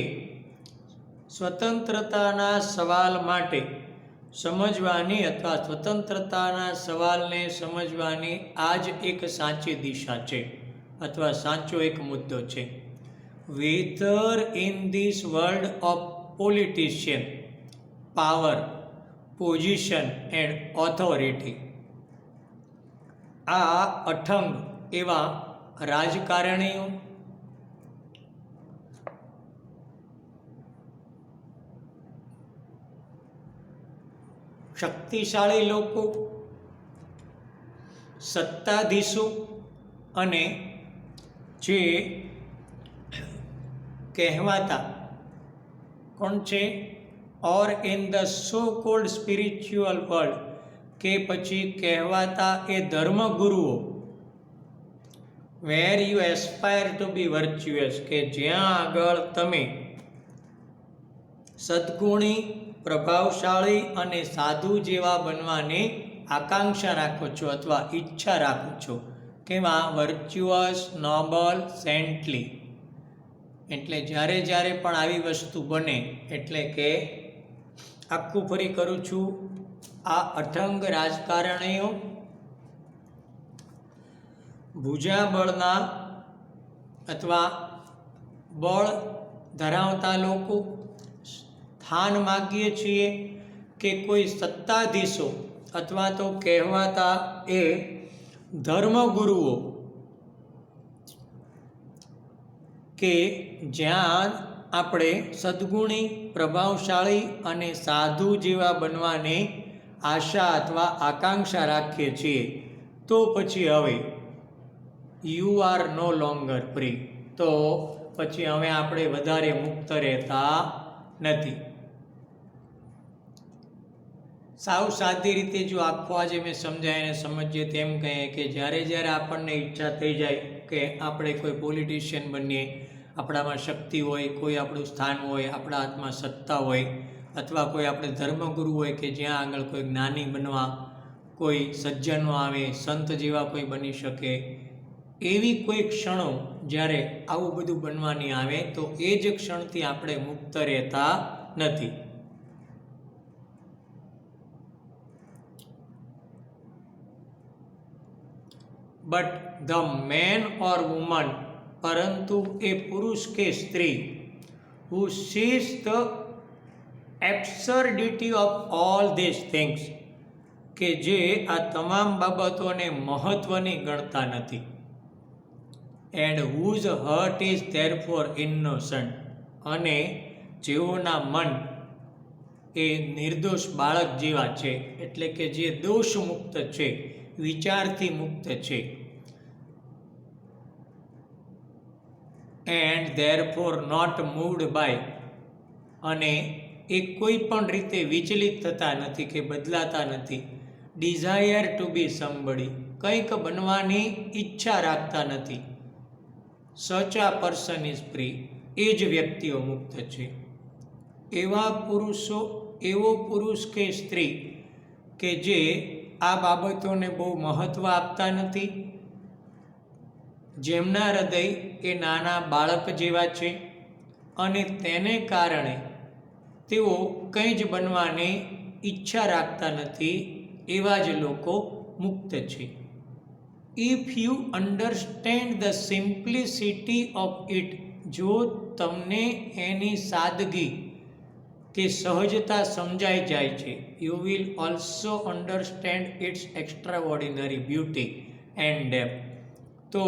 સ્વતંત્રતાના સવાલ માટે સમજવાની અથવા સ્વતંત્રતાના સવાલને સમજવાની આ જ એક સાચી દિશા છે અથવા સાચો એક મુદ્દો છે. Whether in this world of politician, power, position and authority, આ અઠંગ એવા રાજકારણીઓ, શક્તિશાળી લોકો, સત્તાધીશો અને જે કહેવાતા કોણ છે, or in the so cold spiritual world, કે પછી કહેવાતા એ ધર્મગુરુઓ, વેર યુ એસ્પાયર ટુ બી વર્ચ્યુઅસ, કે જ્યાં આગળ તમે સદ્ગુણી, પ્રભાવશાળી અને સાધુ જેવા બનવાની આકાંક્ષા રાખો છો અથવા ઈચ્છા રાખો છો. કેવા? વર્ચ્યુઅસ, નોબલ, સેન્ટલી. એટલે જ્યારે પણ આવી વસ્તુ બને, એટલે કે આખું ફરી કરું છું, આ અઠંગ રાજકારણીઓ, ભુજાબળના અથવા બળ ધરાવતા લોકો, સ્થાન માગીએ છીએ કે કોઈ સત્તાધીશો અથવા તો કહેવાતા એ ધર્મગુરુઓ, કે જ્યાં આપણે સદ્ગુણી, પ્રભાવશાળી અને સાધુ જેવા બનવાની આશા અથવા આકાંક્ષા રાખીએ છીએ, તો પછી હવે you are no longer free, તો પછી હવે આપણે વધારે મુક્ત રહેતા નથી. સાવ સાદી રીતે જો આખો આજે મેં સમજાવીને સમજીએ તેમ કહીએ કે જ્યારે આપણને ઈચ્છા થઈ જાય કે આપણે કોઈ પોલિટિશિયન બનીએ, આપણામાં શક્તિ હોય, કોઈ આપણું સ્થાન હોય, આપણા હાથમાં સત્તા હોય, અથવા કોઈ આપણે ધર્મગુરુ હોય કે જ્યાં આગળ કોઈ જ્ઞાની બનવા કોઈ સજ્જનો આવે, સંત જેવા કોઈ બની શકે, એવી કોઈ ક્ષણો જ્યારે આવું બધું બનવાની આવે તો એ જ ક્ષણથી આપણે મુક્ત રહેતા નથી. But the man or woman, પરંતુ એ પુરુષ કે સ્ત્રી, who sees the absurdity of all this things, કે જે આ તમામ બાબતોને મહત્વની ગણતા નથી, and whose heart is therefore innocent, અને જેઓના મન એ નિર્દોષ બાળક જેવા છે, એટલે કે જે દોષ મુક્ત છે, વિચારથી મુક્ત છે, એન્ડ ધેરફોર નોટ મૂવ્ડ બાય, અને એ કોઈ પણ રીતે વિચલિત થતા નથી કે બદલાતા નથી, ડિઝાયર ટુ બી સમબડી, કંઈક બનવાની ઈચ્છા રાખતા નથી, સચ આ પર્સન ઇઝ ફ્રી, એ જ વ્યક્તિઓ મુક્ત છે. એવો પુરુષ કે સ્ત્રી કે જે આ બાબતોને બહુ મહત્ત્વ આપતા નથી, જેમના હૃદય એ નાના બાળક જેવા છે અને તેને કારણે તેઓ કંઈ જ બનવાની ઈચ્છા રાખતા નથી, એવા જ લોકો મુક્ત છે. If you understand the simplicity of it, જો તમને એની સાદગી કે સહજતા સમજાઈ જાય છે, you will also understand its extraordinary beauty and depth, તો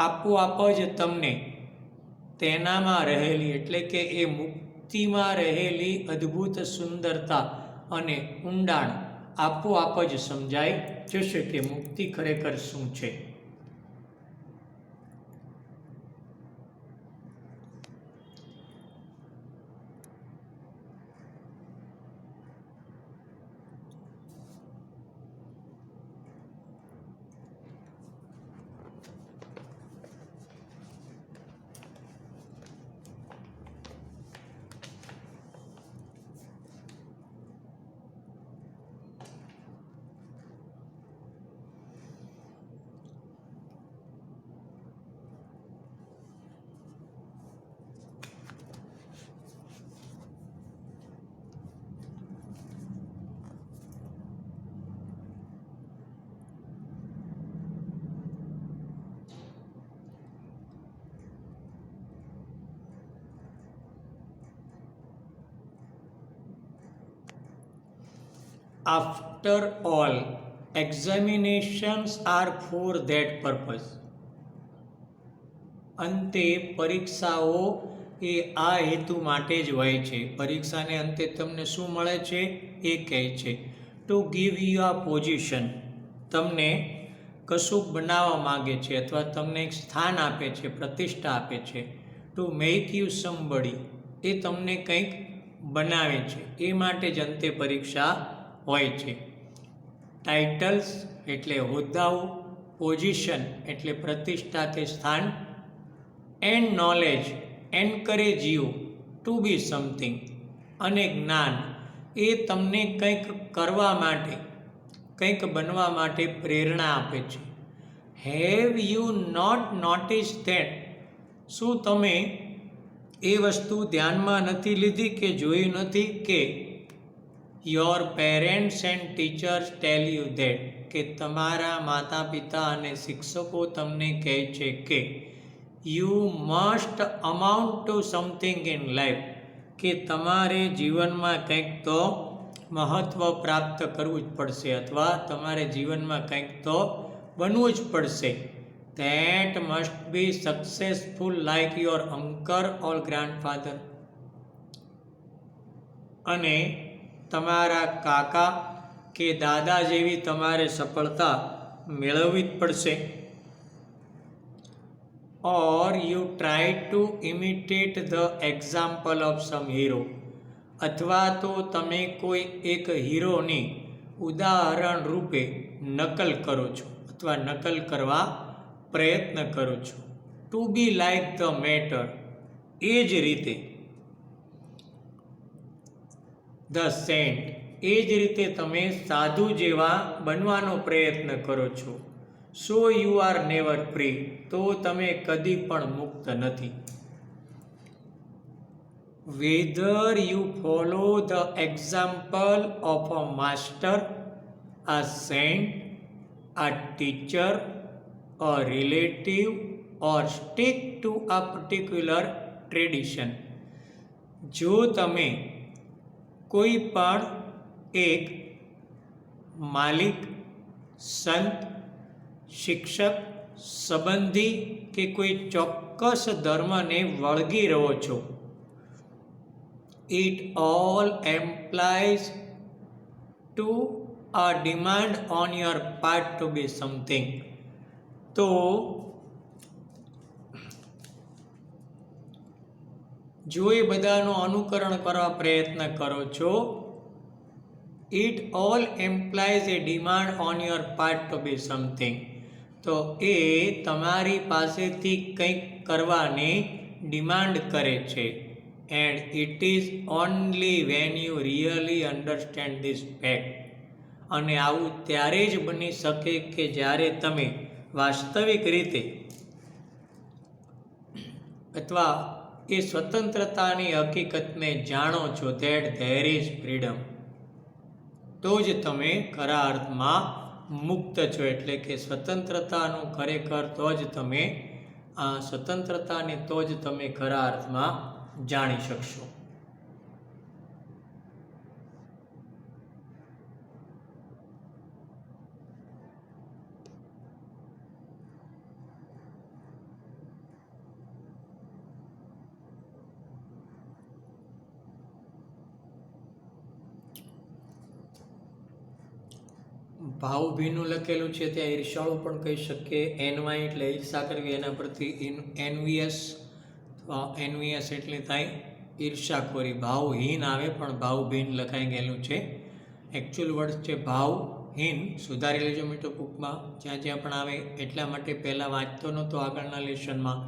આપોઆપ જ તમને તેનામાં રહેલી એટલે કે એ મુક્તિમાં રહેલી અદ્ભુત સુંદરતા અને ઊંડાણ આપોઆપ જ સમજાઈ જશે કે મુક્તિ ખરેખર શું છે. After all, examinations are for that purpose. અંતે પરીક્ષાઓ એ આ હેતુ માટે જ હોય છે. પરીક્ષાને અંતે તમને શું મળે છે એ કહે છે to give you a position, તમને કશુંક બનાવવા માગે છે અથવા તમને એક સ્થાન આપે છે, પ્રતિષ્ઠા આપે છે. ટુ મેક યુ સમબડી, એ તમને કંઈક બનાવે છે, એ માટે જ અંતે પરીક્ષા હોય છે. ટાઇટલ્સ એટલે હોદ્દાઓ, પોઝિશન એટલે પ્રતિષ્ઠા કે સ્થાન, and knowledge encourage you to be something, અને જ્ઞાન એ તમને કંઈક કરવા માટે, કંઈક બનવા માટે પ્રેરણા આપે છે. Have you not notice that, શું તમે એ વસ્તુ ધ્યાનમાં નથી લીધી કે જોયું નથી કે your parents and teachers tell you that, કે તમારા માતા પિતા અને શિક્ષકો તમને કહે છે કે you must amount two something in life, કે તમારે જીવનમાં કંઈક તો મહત્ત્વ પ્રાપ્ત કરવું જ પડશે અથવા તમારે જીવનમાં કંઈક તો બનવું જ પડશે. That must be successful like your uncle or grandfather, અને તમારા કાકા કે દાદા જેવી તમારે સફળતા મેળવવી જ પડશે. Or you try to imitate the example of sum hero, અથવા તો તમે કોઈ એક હીરોની ઉદાહરણ રૂપે નકલ કરો છો અથવા નકલ કરવા પ્રયત્ન કરો છો. To be like the matter, એ જ રીતે ધ સેન્ટ, એ જ રીતે તમે સાધુ જેવા બનવાનો પ્રયત્ન કરો છો. So you are never free, તો તમે કદી પણ મુક્ત નથી. Whether you follow the example of a master, a saint, a teacher, a relative, or stick to a particular tradition, જો તમે કોઈ પણ એક માલિક, સંત, શિક્ષક, સંબંધી કે કોઈ ચોક્કસ ધર્મને વળગી રહો છો, it all implies to a demand on your part to be something, તો જો એ બધાનું અનુકરણ કરવા પ્રયત્ન કરો છો, it all implies a demand on your part to be something, તો એ તમારી પાસેથી કંઈક કરવાની ડિમાન્ડ કરે છે. And it is only when you really understand this fact, અને આવું ત્યારે જ બની શકે કે જ્યારે તમે વાસ્તવિક રીતે અથવા એ સ્વતંત્રતાની હકીકતને જાણો છો, ધેટ ધેર ઇઝ ફ્રીડમ, તો જ તમે ખરા અર્થમાં મુક્ત છો, એટલે કે સ્વતંત્રતાનું ખરેખર તો જ તમે આ સ્વતંત્રતાને તો જ તમે ખરા અર્થમાં જાણી શકશો. ભાવભીનું લખેલું છે ત્યાં ઈર્ષાળુ પણ કહી શકીએ. એનવાય એટલે ઈર્ષા કરવી, એના પરથી એનવીએસ, એટલે થાય ઈર્ષાખોરી. ભાવહીન આવે પણ ભાવભીન લખાઈ ગયેલું છે. એકચ્યુઅલ વર્ડ છે ભાવહીન. સુધારી લેજો મિત્રો બુકમાં જ્યાં જ્યાં પણ આવે. એટલા માટે પહેલાં વાંચતો નહોતો આગળના લેશનમાં,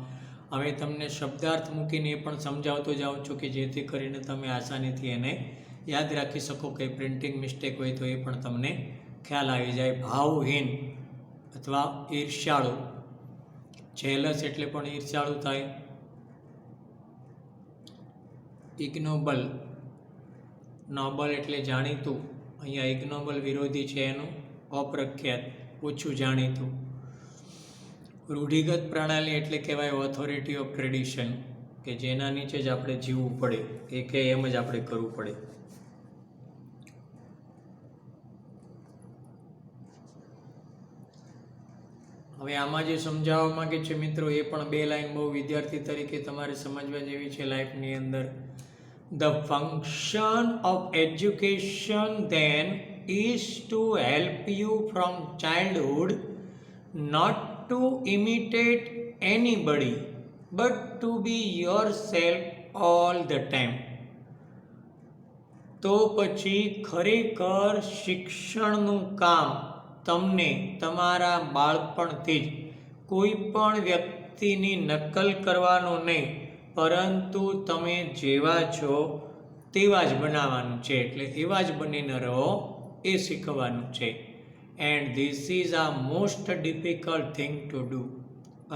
હવે તમને શબ્દાર્થ મૂકીને એ પણ સમજાવતો જાઉં છું કે જેથી કરીને તમે આસાનીથી એને યાદ રાખી શકો. કંઈ પ્રિન્ટિંગ મિસ્ટેક હોય તો એ પણ તમને ખ્યાલ આવી જાય. ભાવહીન અથવા ઈર્ષ્યાળુ. જેલસ એટલે પણ ઈર્ષ્યાળુ થાય. ઇગ્નોબલ, નોબલ એટલે જાણીતું. અહીંયા ઇગ્નોબલ વિરોધી છે એનું, અપ્રખ્યાત, ઓછું જાણીતું. રૂઢિગત પ્રણાલી એટલે કહેવાય ઓથોરિટી ઓફ ટ્રેડિશન, કે જેના નીચે જ આપણે જીવવું પડે, એ કે એમ જ આપણે કરવું પડે. હવે આમાં જે સમજાવવા માંગે છે મિત્રો એ પણ બે લાઈન બહુ વિદ્યાર્થી તરીકે તમારે સમજવા જેવી છે લાઈફની અંદર. The function of education then is to help you from childhood not to imitate anybody but to be yourself all the time. તો પછી ખરેખર શિક્ષણનું કામ તમને તમારા બાળપણથી જ કોઈ પણ વ્યક્તિની નકલ કરવાનું નહીં, પરંતુ તમે જેવા છો તેવા જ બનાવવાનું છે. એટલે એવા જ બનીને રહો એ શીખવાનું છે. એન્ડ ધીસ ઇઝ આ most difficult thing to do.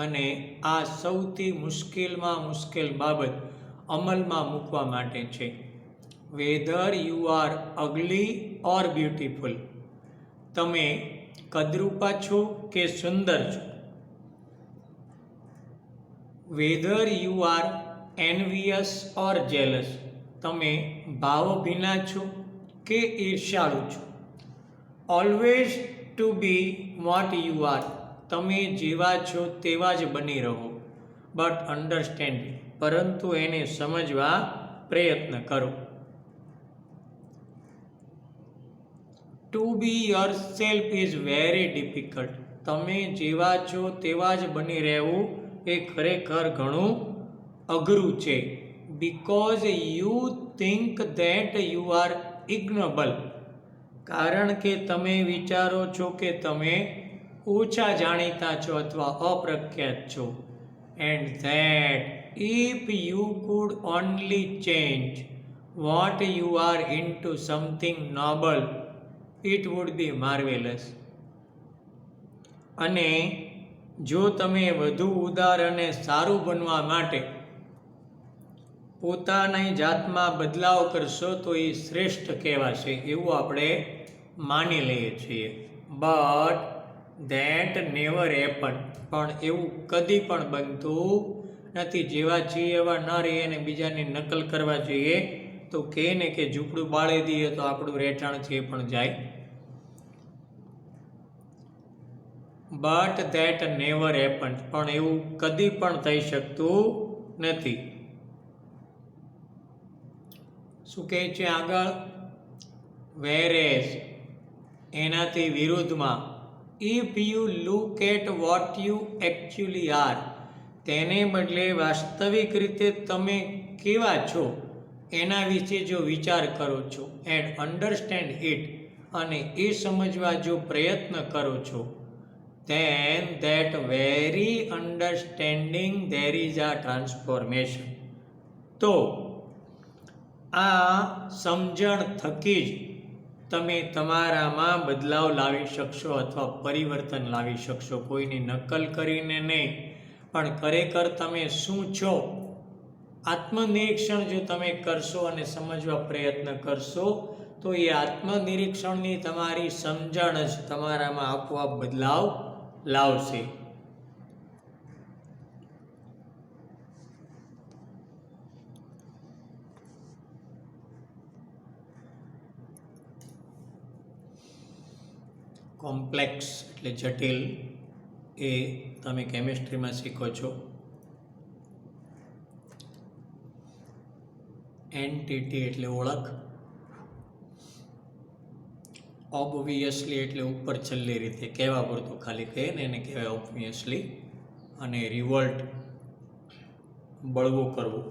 અને આ સૌથી મુશ્કેલમાં મુશ્કેલ બાબત અમલમાં મૂકવા માટે છે. Whether you are ugly or beautiful. તમે કદરૂપા છો કે સુંદર છો. Whether you are envious or jealous. તમે ભાવભીના છો કે ઈર્ષ્યાળુ છો. Always to be what you are. તમે જેવા છો તેવા જ બની રહો. બટ અન્ડરસ્ટેન્ડ, પરંતુ એને સમજવા પ્રયત્ન કરો. To be your self is very difficult. તમે જેવા છો તેવા જ બની રહેવું એ ખરેખર ઘણું અઘરું છે. Because you think that you are ઇગ્નોબલ. કારણ કે તમે વિચારો છો કે તમે ઓછા જાણીતા છો અથવા અપ્રખ્યાત છો. And that if you could only change what you are into something noble it would be marvellous. અને જો તમે વધુ ઉદાર અને સારું બનવા માટે પોતાની જાતમાં બદલાવ કરશો તો એ શ્રેષ્ઠ કહેવાશે એવું આપણે માની લઈએ છીએ. But that never happen. પણ એવું કદી પણ બનતું નથી. જેવા છીએ એવા ન રહીએ અને બીજાની નકલ કરવા જોઈએ તો કહે ને કે ઝૂંપડું બાળી દઈએ તો આપણું રહેઠાણ છે એ પણ જાય. But that never happen. પણ એવું કદી પણ થઈ શકતું નથી. શું કહે છે આગળ? વેરેઝ, એનાથી વિરુદ્ધમાં, if you look at what you actually are. તેને બદલે વાસ્તવિક રીતે તમે કેવા છો એના વિશે જો વિચાર કરો છો, એન્ડ અન્ડરસ્ટેન્ડ ઇટ, અને એ સમજવા જો પ્રયત્ન કરો છો, then that very understanding there is a transformation. તો આ સમજણ થકી જ તમે તમારામાં બદલાવ લાવી શકશો અથવા પરિવર્તન લાવી શકશો. કોઈની નકલ કરીને નહીં, પણ ખરેખર તમે શું છો આત્મનિરીક્ષણ જો તમે કરશો અને સમજવા પ્રયત્ન કરશો તો એ આત્મનિરીક્ષણની તમારી સમજણ જ તમારામાં આપોઆપ બદલાવ લાવશે. કોમ્પ્લેક્સ એટલે જટિલ, એ તમે કેમિસ્ટ્રીમાં શીખો છો. એન્ટિટી એટલે ઓળખ, ઓબવિયસલી એટલે ઉપર છેલ્લી રીતે કહેવા પૂરતું ખાલી કહે ને એને કહેવાય ઓબવિયસલી. અને રિવોલ્ટ બળવું કરવું.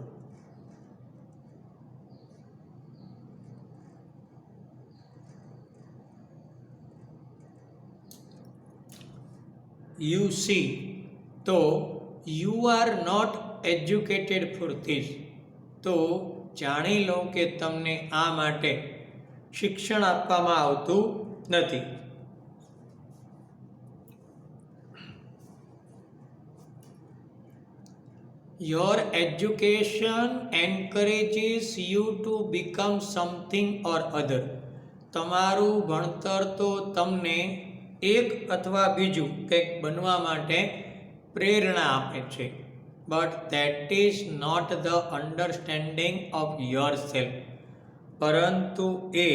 યુ સી, તો you are not educated for this, તો જાણી લો કે તમને આ માટે શિક્ષણ આપવામાં આવતું નથી. Your education encourages you to become something or other, તમારું ભણતર તો તમને એક અથવા બીજું કંઈક બનવા માટે પ્રેરણા આપે છે. But that is not the understanding of your સેલ્ફ, પરંતુ એ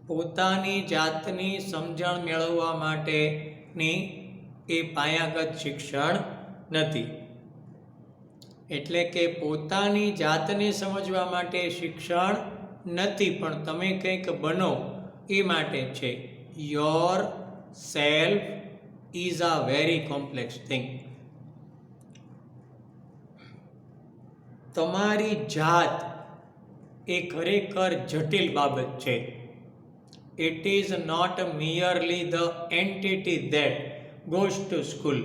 પોતાની જાતની સમજણ મેળવવા માટેની એ પાયાગત શિક્ષણ નથી. એટલે કે પોતાની જાતને સમજવા માટે શિક્ષણ નથી, પણ તમે કંઈક બનો એ માટે છે. Your self is a very complex thing. તમારી જાત એ ખરેખર જટિલ બાબત છે. It is not merely the entity that goes to school.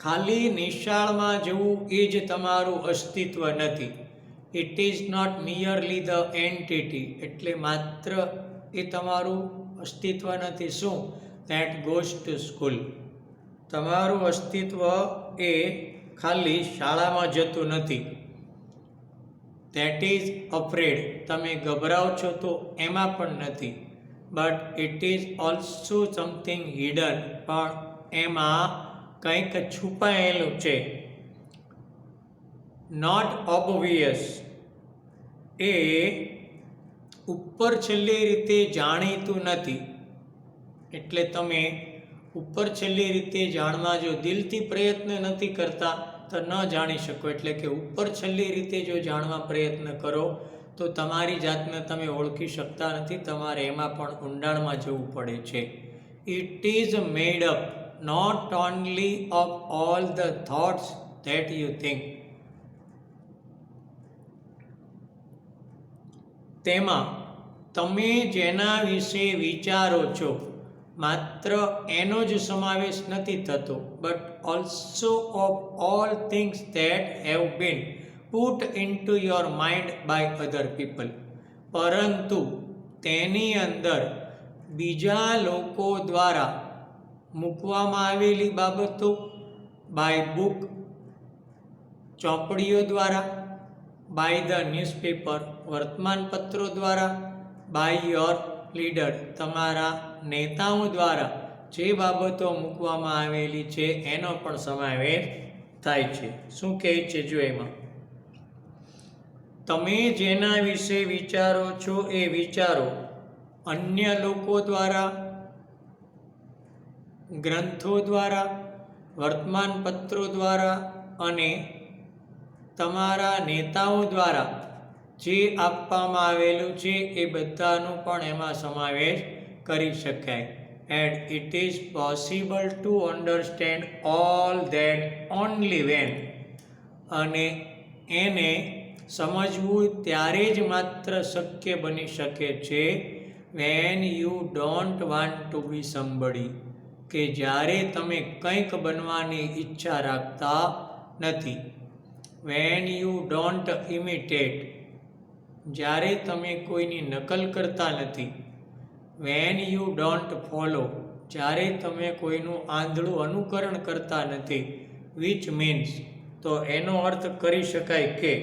ખાલી નિશાળમાં જવું એ જ તમારું અસ્તિત્વ નથી. It is not merely the entity એટલે માત્ર એ તમારું અસ્તિત્વ નથી. શું? That goes to school. તમારું અસ્તિત્વ એ ખાલી શાળામાં જતું નથી. ધેટ ઇઝ અફ્રેડ, તમે ગભરાવ છો તો એમાં પણ નથી. But it is also something hidden, પણ એમાં કંઈક છુપાયેલું છે. નોટ ઓબવિયસ, એ ઉપર છેલ્લી રીતે જાણીતું નથી. એટલે તમે ઉપર છેલ્લી રીતે જાણવા જો દિલથી પ્રયત્ન નથી કરતા તો ન જાણી શકો. એટલે કે ઉપર છેલ્લી રીતે જો જાણવા પ્રયત્ન કરો તો તમારી જાતને તમે ઓળખી શકતા નથી. તમારે એમાં પણ ઊંડાણમાં જવું પડે છે. It is made up not only of all the thoughts that you think. તેમાં તમે જેના વિશે વિચારો છો માત્ર એનો જ સમાવેશ નથી થતો, but also of all things that have been put into your mind by other people. પરંતુ તેની અંદર બીજા લોકો દ્વારા મૂકવામાં આવેલી બાબતો, બાય બુક ચોપડીઓ દ્વારા, બાય ધ ન્યૂઝપેપર વર્તમાનપત્રો દ્વારા, બાય યોર લીડર તમારા નેતાઓ દ્વારા જે બાબતો મૂકવામાં આવેલી છે એનો પણ સમાવેશ થાય છે. શું કહે છે જો એમાં? તમે જેના વિશે વિચારો છો એ વિચારો અન્ય લોકો દ્વારા, ગ્રંથો દ્વારા, વર્તમાનપત્રો દ્વારા અને તમારા નેતાઓ દ્વારા જે આપવામાં આવેલું છે એ બધાનો પણ એમાં સમાવેશ કરી શકાય. And it is possible to understand all that only when, અને એને સમજવું ત્યારે જ માત્ર શક્ય બની શકે છે when you don't want to be somebody, કે જ્યારે તમે કંઈક બનવાની ઈચ્છા રાખતા નથી. વેન યુ ડોન્ટ ઇમિટેટ, જ્યારે તમે કોઈની નકલ કરતા નથી. વેન યુ ડોન્ટ ફોલો, જ્યારે તમે કોઈનું આંધળું અનુકરણ કરતા નથી. વિચ મીન્સ, તો એનો અર્થ કરી શકાય કે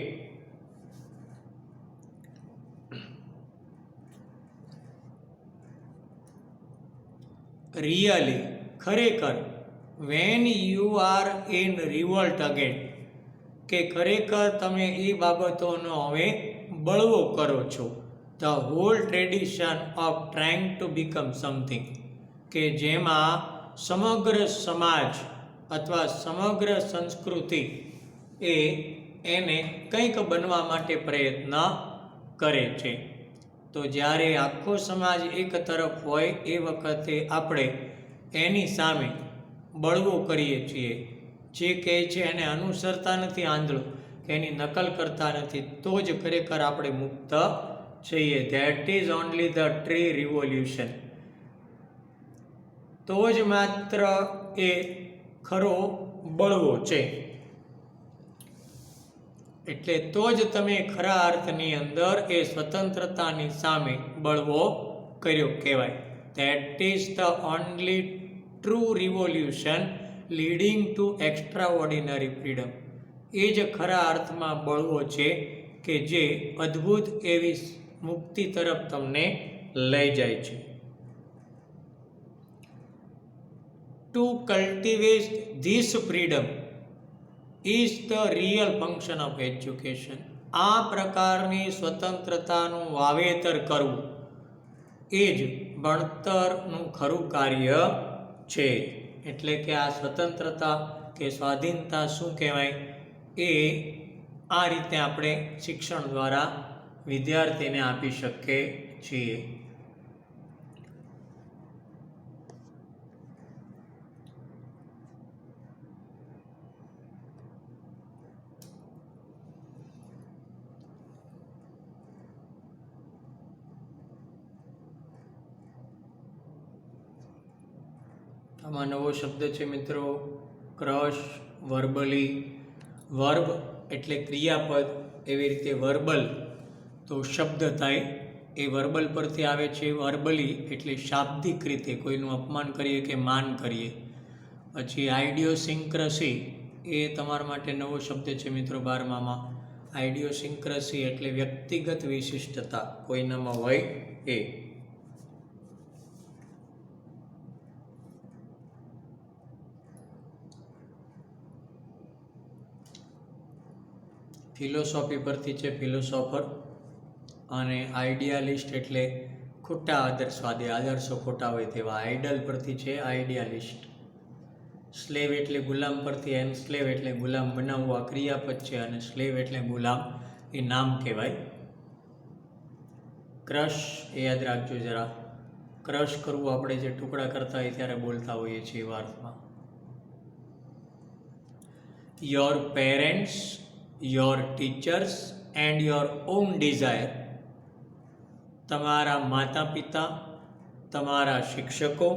રિયલી ખરેખર when you are in revolt again કે ખરેખર તમે એ બાબતોનો હવે બળવો કરો છો. The whole tradition of trying to become something કે જેમાં સમગ્ર સમાજ અથવા સમગ્ર સંસ્કૃતિ એને કંઈક બનવા માટે પ્રયત્ન કરે છે. તો જ્યારે આખો સમાજ એક તરફ હોય એ વખતે આપણે એની સામે બળવો કરીએ છીએ. જે કહે છે એને અનુસરતા નથી આંધળું કે એની નકલ કરતા નથી, તો જ ખરેખર આપણે મુક્ત છીએ. That is only the tree revolution. તો જ માત્ર એ ખરો બળવો છે. એટલે તો જ તમે ખરા અર્થની અંદર એ સ્વતંત્રતાની સામે બળવો કર્યો કહેવાય. That is the only true revolution leading to extraordinary freedom. એ જ ખરા અર્થમાં બળવો છે કે જે અદ્ભુત એવી મુક્તિ તરફ તમને લઈ જાય છે. To cultivate this freedom is the real function of education. આ પ્રકારની સ્વતંત્રતાનું વાવેતર કરવું એ જ ભણતરનું ખરું કાર્ય છે. એટલે કે આ સ્વતંત્રતા કે સ્વાધીનતા શું કહેવાય એ આ રીતે આપણે શિક્ષણ દ્વારા વિદ્યાર્થીને આપી શકીએ છીએ. આમાં નવો શબ્દ છે મિત્રો, ક્રશ. વર્બલી, વર્બ એટલે ક્રિયાપદ, એવી રીતે વર્બલ તો શબ્દ થાય, એ વર્બલ પરથી આવે છે. વર્બલી એટલે શાબ્દિક રીતે કોઈનું અપમાન કરીએ કે માન કરીએ. પછી આઈડિયોસિન્ક્રસી એ તમારા માટે નવો શબ્દ છે મિત્રો 12મામાં. આઈડિયોસિન્ક્રસી એટલે વ્યક્તિગત વિશિષ્ટતા કોઈનામાં હોય એ. ફિલોસોફી પરથી છે ફિલોસોફર. અને આઈડિયાલિસ્ટ એટલે ખોટા આદર્શવાદી, આદર્શો ખોટા હોય તેવા. આઇડલ પરથી છે આઈડિયાલિસ્ટ. સ્લેવ એટલે ગુલામ પરથી એનસ્લેવ એટલે ગુલામ બનાવવું, આ ક્રિયાપદ છે. અને સ્લેવ એટલે ગુલામ, એ નામ કહેવાય. ક્રશ એ યાદ રાખજો જરા. ક્રશ કરવું આપણે જે ટુકડા કરતા હોય ત્યારે બોલતા હોઈએ છીએ એવા અર્થમાં. Your parents, your teachers and your own desire. તમારા માતા પિતા, તમારા શિક્ષકો,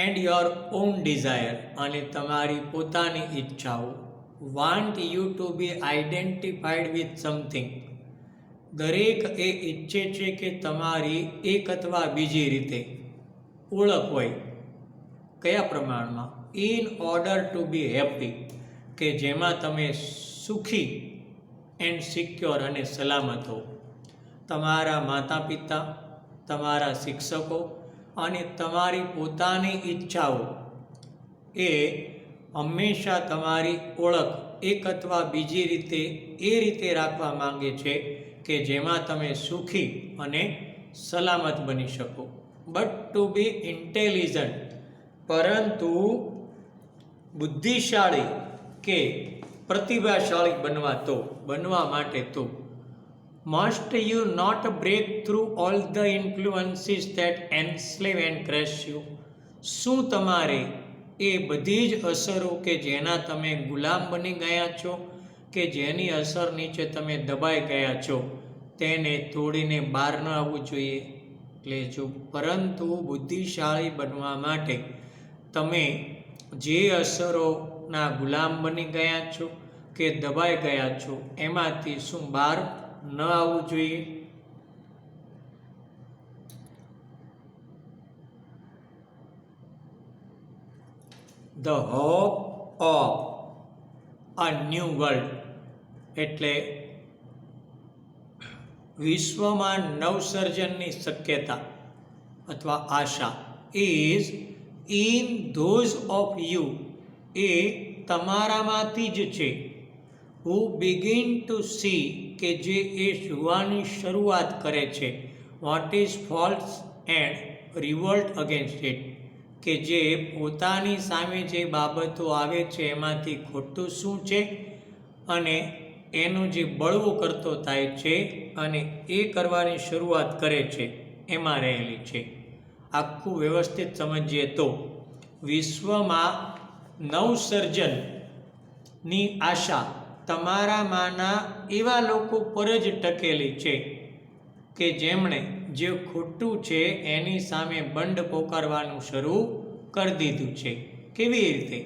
એન્ડ યોર ઓન ડિઝાયર અને તમારી પોતાની ઈચ્છાઓ. Want you to be identified with something. દરેક એ ઈચ્છે છે કે તમારી એક અથવા બીજી રીતે ઓળખ હોય. કયા પ્રમાણમાં? In order to B happy કે જેમાં તમે સુખી એન્ડ સિક્યોર અને સલામત હો. તમારા માતા પિતા, તમારા શિક્ષકો અને તમારી પોતાની ઈચ્છાઓ એ હંમેશા તમારી ઓળખ એક અથવા બીજી રીતે એ રીતે રાખવા માંગે છે કે જેમાં તમે સુખી અને સલામત બની શકો. બટ ટુ બી ઇન્ટેલિજન્ટ, પરંતુ બુદ્ધિશાળી કે પ્રતિભાશાળી બનવા માટે તો must you not break through all the influences that enslave and crush you. શું તમારે એ બધી જ અસરો કે જેના તમે ગુલામ બની ગયા છો, કે જેની અસર નીચે તમે દબાઈ ગયા છો, તેને તોડીને બહાર ન આવવું જોઈએ? એટલે જો પરંતુ બુદ્ધિશાળી બનવા માટે તમે જે અસરોના ગુલામ બની ગયા છો કે દબાઈ ગયા છો એમાંથી શું બહાર ન આવવું જોઈએ? The hope of a new world એટલે વિશ્વમાં નવસર્જનની શક્યતા. અથવા આશા is in those of you, એ તમારામાંથી જ છે, હુ બિગિન ટુ સી, કે જે એ જોવાની શરૂઆત કરે છે, what is false and Revolt against it, કે જે પોતાની સામે જે બાબતો આવે છે એમાંથી ખોટું શું છે અને એનો જે બળવો કરતો થાય છે અને એ કરવાની શરૂઆત કરે છે એમાં રહેલી છે. આખું વ્યવસ્થિત સમજીએ તો વિશ્વમાં નવસર્જનની આશા તમારામાંના એવા લોકો પર જ ટકેલી છે કે જેમણે જે ખોટું છે એની સામે બંડ પોકારવાનું શરૂ કરી દીધું છે. કેવી રીતે?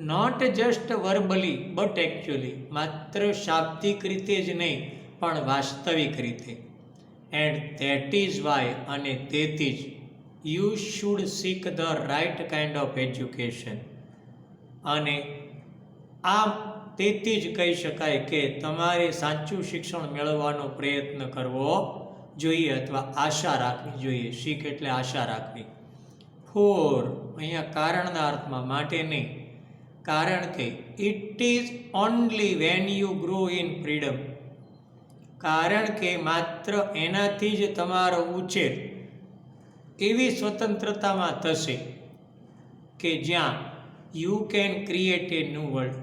Not just verbally but actually, માત્ર શાબ્દિક રીતે જ નહીં પણ વાસ્તવિક રીતે. એન્ડ ધેટ ઇઝ વાય, અને તેથી જ you should seek the right kind of education. અને આ તેથી જ કહી શકાય કે તમારે સાચું શિક્ષણ મેળવવાનો પ્રયત્ન કરવો જોઈએ અથવા આશા રાખવી જોઈએ. શીખ એટલે આશા રાખવી. ફોર, અહીંયા કારણના અર્થમાં, માટે નહીં, કારણ કે it is only when you grow in freedom, કારણ કે માત્ર એનાથી જ તમારો ઉછેર એવી સ્વતંત્રતામાં થશે કે જ્યાં you can create A new world,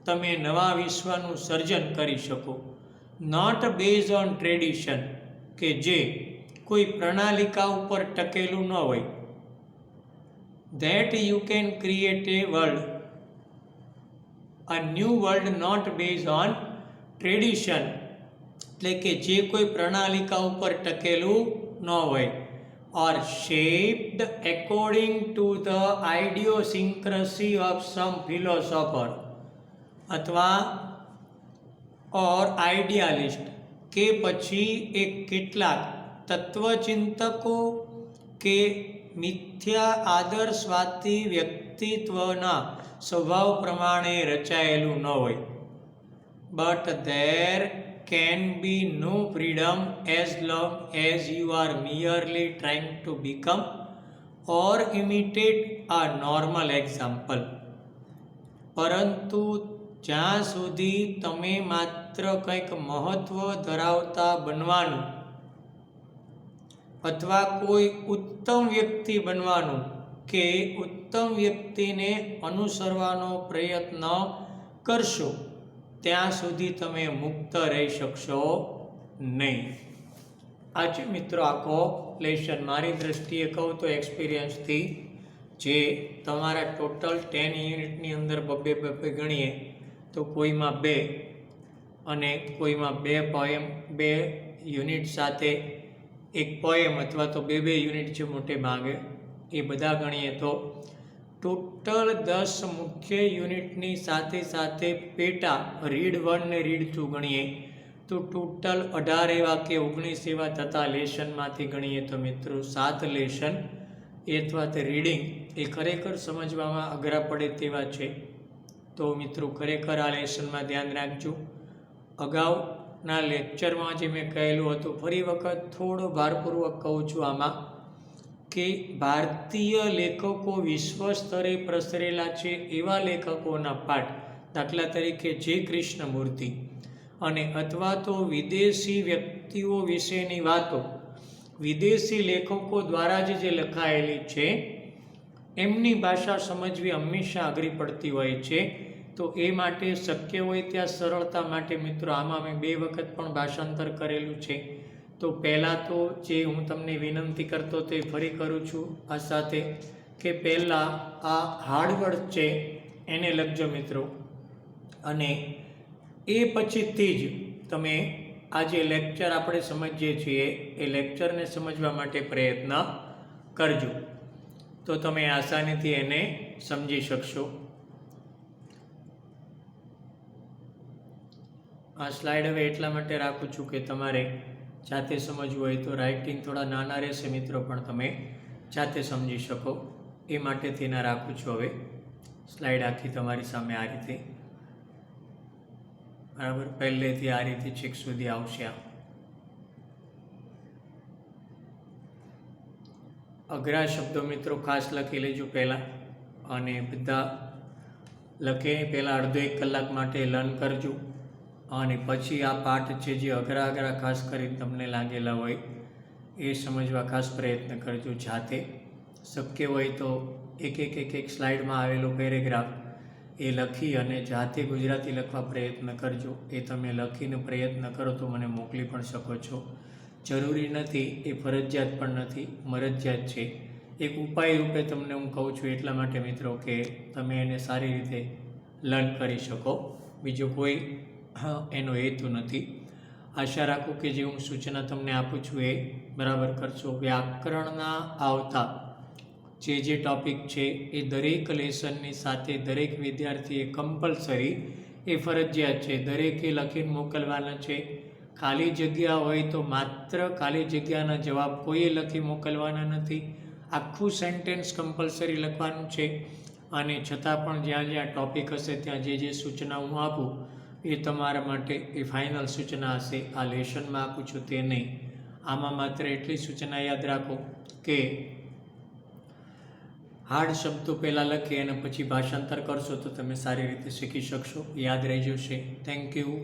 તમે નવા વિશ્વનું સર્જન કરી શકો. નોટ બેઝ ઓન ટ્રેડિશન, કે જે કોઈ પ્રણાલિકા ઉપર ટકેલું ન હોય. That you can create a world, a new world not base on tradition, એટલે કે જે કોઈ પ્રણાલિકા ઉપર ટકેલું ન હોય. Or shaped according to the idiosyncrasy of some philosopher, અથવા ઓર આઈડિયાલિસ્ટ, કે પછી એક કેટલાક તત્વચિંતકો કે મિથ્યા આદર્શવાદી વ્યક્તિત્વના સ્વભાવ પ્રમાણે રચાયેલું ન હોય. But there can be no freedom as long as you are merely trying to become or imitate a normal example. પરંતુ જ્યાં સુધી તમે માત્ર કંઈક મહત્વ ધરાવતા બનવાનું અથવા કોઈ ઉત્તમ વ્યક્તિ બનવાનું કે ઉત્તમ વ્યક્તિને અનુસરવાનો પ્રયત્ન કરશો ત્યાં સુધી તમે મુક્ત રહી શકશો નહીં. આજે મિત્રો આખો લેશન મારી દ્રષ્ટિએ કહું તો એક્સપિરિયન્સથી જે તમારા ટોટલ 10 યુનિટની અંદર બબ્બે ગણીએ તો કોઈમાં 2 અને કોઈમાં 2 પોએમ, 2 યુનિટ સાથે એક પોએમ અથવા તો 2 યુનિટ છે મોટે ભાગે, એ બધા ગણીએ તો ટોટલ 10 મુખ્ય યુનિટની સાથે સાથે પેટા રીડ 1 ને રીડ 2 ગણીએ તો ટોટલ 18 એવા કે 19 એવા થતા લેશનમાંથી ગણીએ તો મિત્રો 7 લેશન એ અથવા તે રીડિંગ એ ખરેખર સમજવામાં અઘરા પડે તેવા છે. તો મિત્રો ખરેખર આ લેશનમાં ધ્યાન રાખજો. અગાઉના લેક્ચરમાં જે મેં કહેલું હતું ફરી વખત થોડો ભારપૂર્વક કહું છું આમાં, કે ભારતીય લેખકો વિશ્વ સ્તરે પ્રસરેલા છે એવા લેખકોના પાઠ, દાખલા તરીકે જે કૃષ્ણમૂર્તિ, અને અથવા તો વિદેશી વ્યક્તિઓ વિશેની વાતો વિદેશી લેખકો દ્વારા જ જે લખાયેલી છે એમની ભાષા સમજવી હંમેશા અઘરી પડતી હોય છે. તો એ માટે શક્ય હોય ત્યાં સરળતા માટે મિત્રો આમાં મેં 2 વખત પણ ભાષાંતર કરેલું છે. તો પહેલાં તો જે હું તમને વિનંતી કરતો તે ફરી કરું છું આ સાથે, કે પહેલાં આ હાર્ડવર્ક છે એને લખજો મિત્રો, અને એ પછીથી જ તમે આ જે લેક્ચર આપણે સમજીએ છીએ એ લેક્ચરને સમજવા માટે પ્રયત્ન કરજો, તો તમે આસાનીથી એને સમજી શકશો. આ સ્લાઇડ હવે એટલા માટે રાખું છું કે તમારે જાતે સમજવું હોય તો રાઇટિંગ થોડા નાના રહેશે મિત્રો, પણ તમે જાતે સમજી શકો એ માટેથી ના રાખું છું. હવે સ્લાઇડ આખી તમારી સામે આ રીતે બરાબર પહેલેથી આ રીતે છેક સુધી આવશે. અઘરા શબ્દો મિત્રો ખાસ લખી લેજો પહેલાં, અને બધા લખે પહેલાં અડધો 1 કલાક માટે લર્ન કરજો, અને પછી આ પાઠ છે જે અઘરા ખાસ કરીને તમને લાગેલા હોય એ સમજવા ખાસ પ્રયત્ન કરજો જાતે. શક્ય હોય તો એક સ્લાઇડમાં આવેલો પેરેગ્રાફ એ લખી અને જાતે ગુજરાતી લખવા પ્રયત્ન કરજો. એ તમે લખીને પ્રયત્ન કરો તો મને મોકલી પણ શકો છો. જરૂરી નથી, એ ફરજિયાત પણ નથી, મરજિયાત છે. એક ઉપાય રૂપે તમને હું કહું છું એટલા માટે મિત્રો કે તમે એને સારી રીતે લર્ન કરી શકો, બીજો કોઈ એનો હેતુ નથી. આશા રાખું કે જે હું સૂચના તમને આપું છું એ બરાબર કરશો. વ્યાકરણના આવતા જે ટૉપિક છે એ દરેક લેસનની સાથે દરેક વિદ્યાર્થીએ કમ્પલસરી, એ ફરજિયાત છે, દરેકે લખીને મોકલવાના છે. ખાલી જગ્યા હોય તો માત્ર ખાલી જગ્યાના જવાબ કોઈએ લખી મોકલવાના નથી. આખું સેન્ટેન્સ કમ્પલસરી લખવાનું છે. અને છતાં પણ જ્યાં જ્યાં ટૉપિક હશે ત્યાં જે સૂચના હું આપું એ તમારા માટે એ ફાઇનલ સૂચના હશે. આ લેશનમાં આપું છું તે નહીં. આમાં માત્ર એટલી સૂચના યાદ રાખો કે હાર્ડ શબ્દો પહેલાં લખી અને પછી ભાષાંતર કરશો તો તમે સારી રીતે શીખી શકશો, યાદ રહી જશે. Thank you.